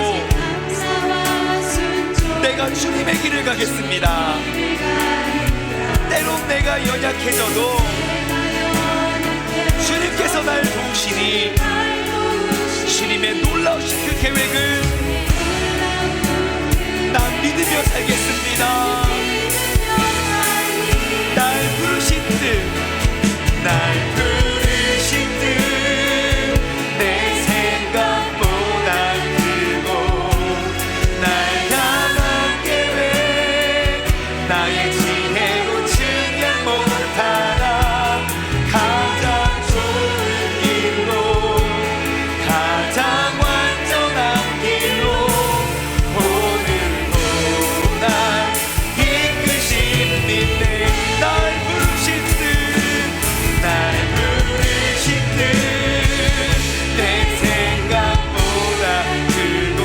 내가 주님의 길을 가겠습니다. 때론 내가 연약해져도 주님께서 날 도우시니 주님의 놀라우신 그 계획을 난 믿으며 살겠습니다. 날 부르신 듯 내 생각보다 크고 날 향한 계획 나의 지혜로 측량 못하나 가장 좋은 길로 가장 완전한 길로 오늘도 날 이끄신 믿네. 날 부르신 듯 내 생각보다 크고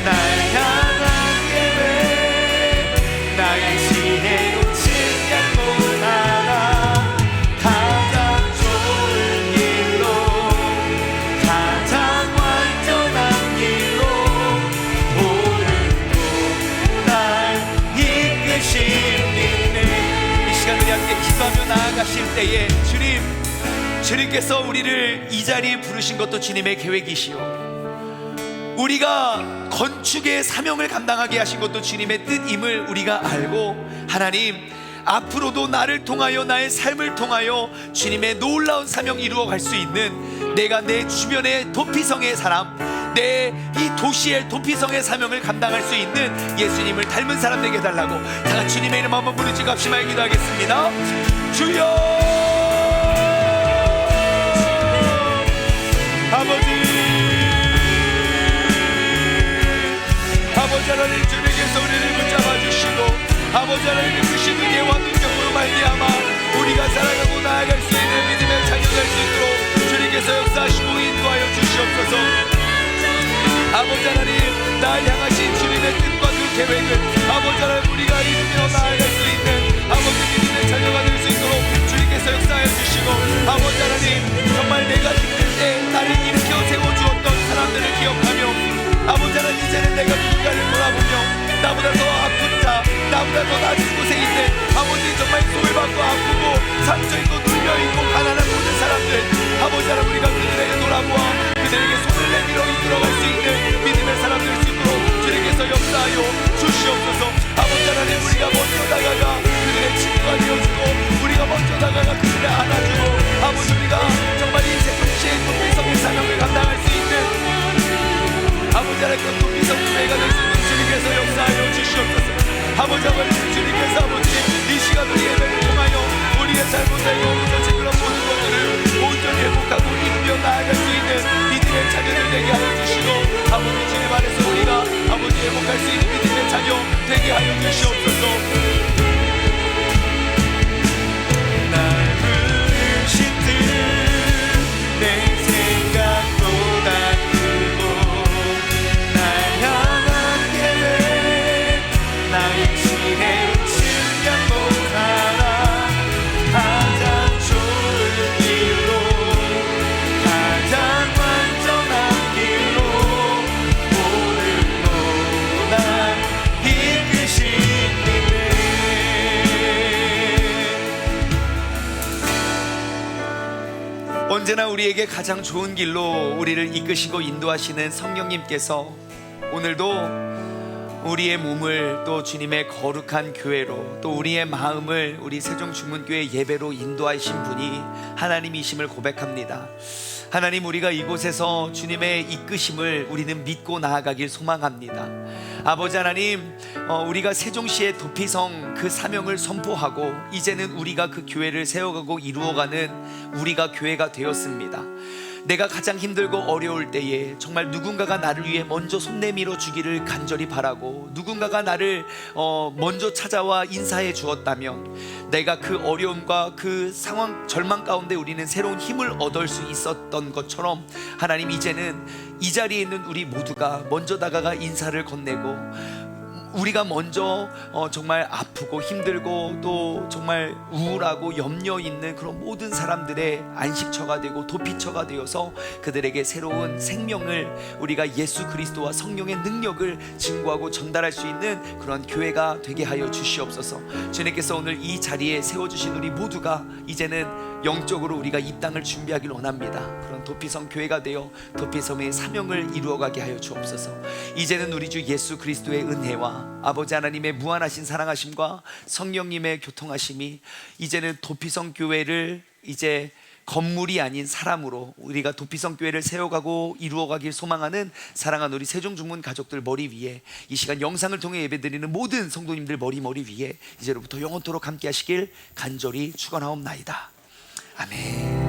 날 향한 계획 나의 지혜로 측량 못하나 가장 좋은 길로 가장 완전한 길로 오늘도 날 이끄신 믿네. 이 시간 우리 함께 기도하며 나아가실 때에 주님께서 우리를 이 자리에 부르신 것도 주님의 계획이시오. 우리가 건축의 사명을 감당하게 하신 것도 주님의 뜻임을 우리가 알고, 하나님 앞으로도 나를 통하여 나의 삶을 통하여 주님의 놀라운 사명 이루어 갈 수 있는 내가 내 주변의 도피성의 사람, 내 이 도시의 도피성의 사명을 감당할 수 있는 예수님을 닮은 사람 되게 해달라고 다 같이 주님의 이름 한번 부르짖고 갑시다. 기도하겠습니다. 주여 아버지 하나님, 주님께서 우리를 붙잡아 주시고 아버지 하나님 주신 은혜와 능력으로 말미암아 우리가 살아가고 나아갈 수 있는 믿음의 자녀 될 수 있도록 주님께서 역사하시고 인도하여 주시옵소서. 아버지 하나님, 날 향하신 주님의 뜻과 그 계획을 아버지 하나님 우리가 이루며 나아갈 수 있는 아버지 믿음의 자녀가 될 수 있도록 주님께서 역사하여 주시고, 아버지 하나님 정말 내가 힘들 때 나를 일으켜 세워주었던 사람들을 기억하며 아버지 하나님 이제는 내가 누군가를 돌아보며 나보다 더 아픈 자, 나보다 더 낮은 곳에 있는 아버지 정말 소외받고 아프고 상처있고 눌려있고 가난한 모든 사람들, 아버지 하나님 우리가 그들에게 돌아보아 그들에게 손을 내밀어 이끌어갈 수 있는 믿음의 사람 될 수 있도록 주님께서 역사하여 주시옵소서. 아버지 하나님 우리가 먼저 다가가 그들의 친구가 되어주고 우리가 먼저 다가가 그들을 안아주고 아버지 우리가 정말 이 세종시의 도피성의 사명을 감당할 수 있는 아버지 하나님 그 도피성 교회가 될 수 있는 주님께서 역사하여 주시옵소서. 아버지 주님께서 아버지 이 시간 우리 예배를 통하여 우리의 잘못된 언제나 우리에게 가장 좋은 길로 우리를 이끄시고 인도하시는 성령님께서 오늘도 우리의 몸을 또 주님의 거룩한 교회로, 또 우리의 마음을 우리 세종중문교회 예배로 인도하신 분이 하나님이심을 고백합니다. 하나님, 우리가 이곳에서 주님의 이끄심을 우리는 믿고 나아가길 소망합니다. 아버지 하나님, 우리가 세종시의 도피성 그 사명을 선포하고 이제는 우리가 그 교회를 세워가고 이루어가는 우리가 교회가 되었습니다. 내가 가장 힘들고 어려울 때에 정말 누군가가 나를 위해 먼저 손 내밀어 주기를 간절히 바라고, 누군가가 나를 먼저 찾아와 인사해 주었다면 내가 그 어려움과 그 상황, 절망 가운데 우리는 새로운 힘을 얻을 수 있었던 것처럼, 하나님, 이제는 이 자리에 있는 우리 모두가 먼저 다가가 인사를 건네고, 우리가 먼저 정말 아프고 힘들고 또 정말 우울하고 염려 있는 그런 모든 사람들의 안식처가 되고 도피처가 되어서 그들에게 새로운 생명을, 우리가 예수 그리스도와 성령의 능력을 증거하고 전달할 수 있는 그런 교회가 되게 하여 주시옵소서. 주님께서 오늘 이 자리에 세워주신 우리 모두가 이제는 영적으로 우리가 입당을 준비하길 원합니다. 그런 도피성 교회가 되어 도피성의 사명을 이루어가게 하여 주옵소서. 이제는 우리 주 예수 그리스도의 은혜와 아버지 하나님의 무한하신 사랑하심과 성령님의 교통하심이 이제는 도피성 교회를 이제 건물이 아닌 사람으로 우리가 도피성 교회를 세워가고 이루어가길 소망하는 사랑하는 우리 세종중문 가족들 머리 위에, 이 시간 영상을 통해 예배드리는 모든 성도님들 머리 위에 이제로부터 영원토록 함께 하시길 간절히 축원하옵나이다. 아멘.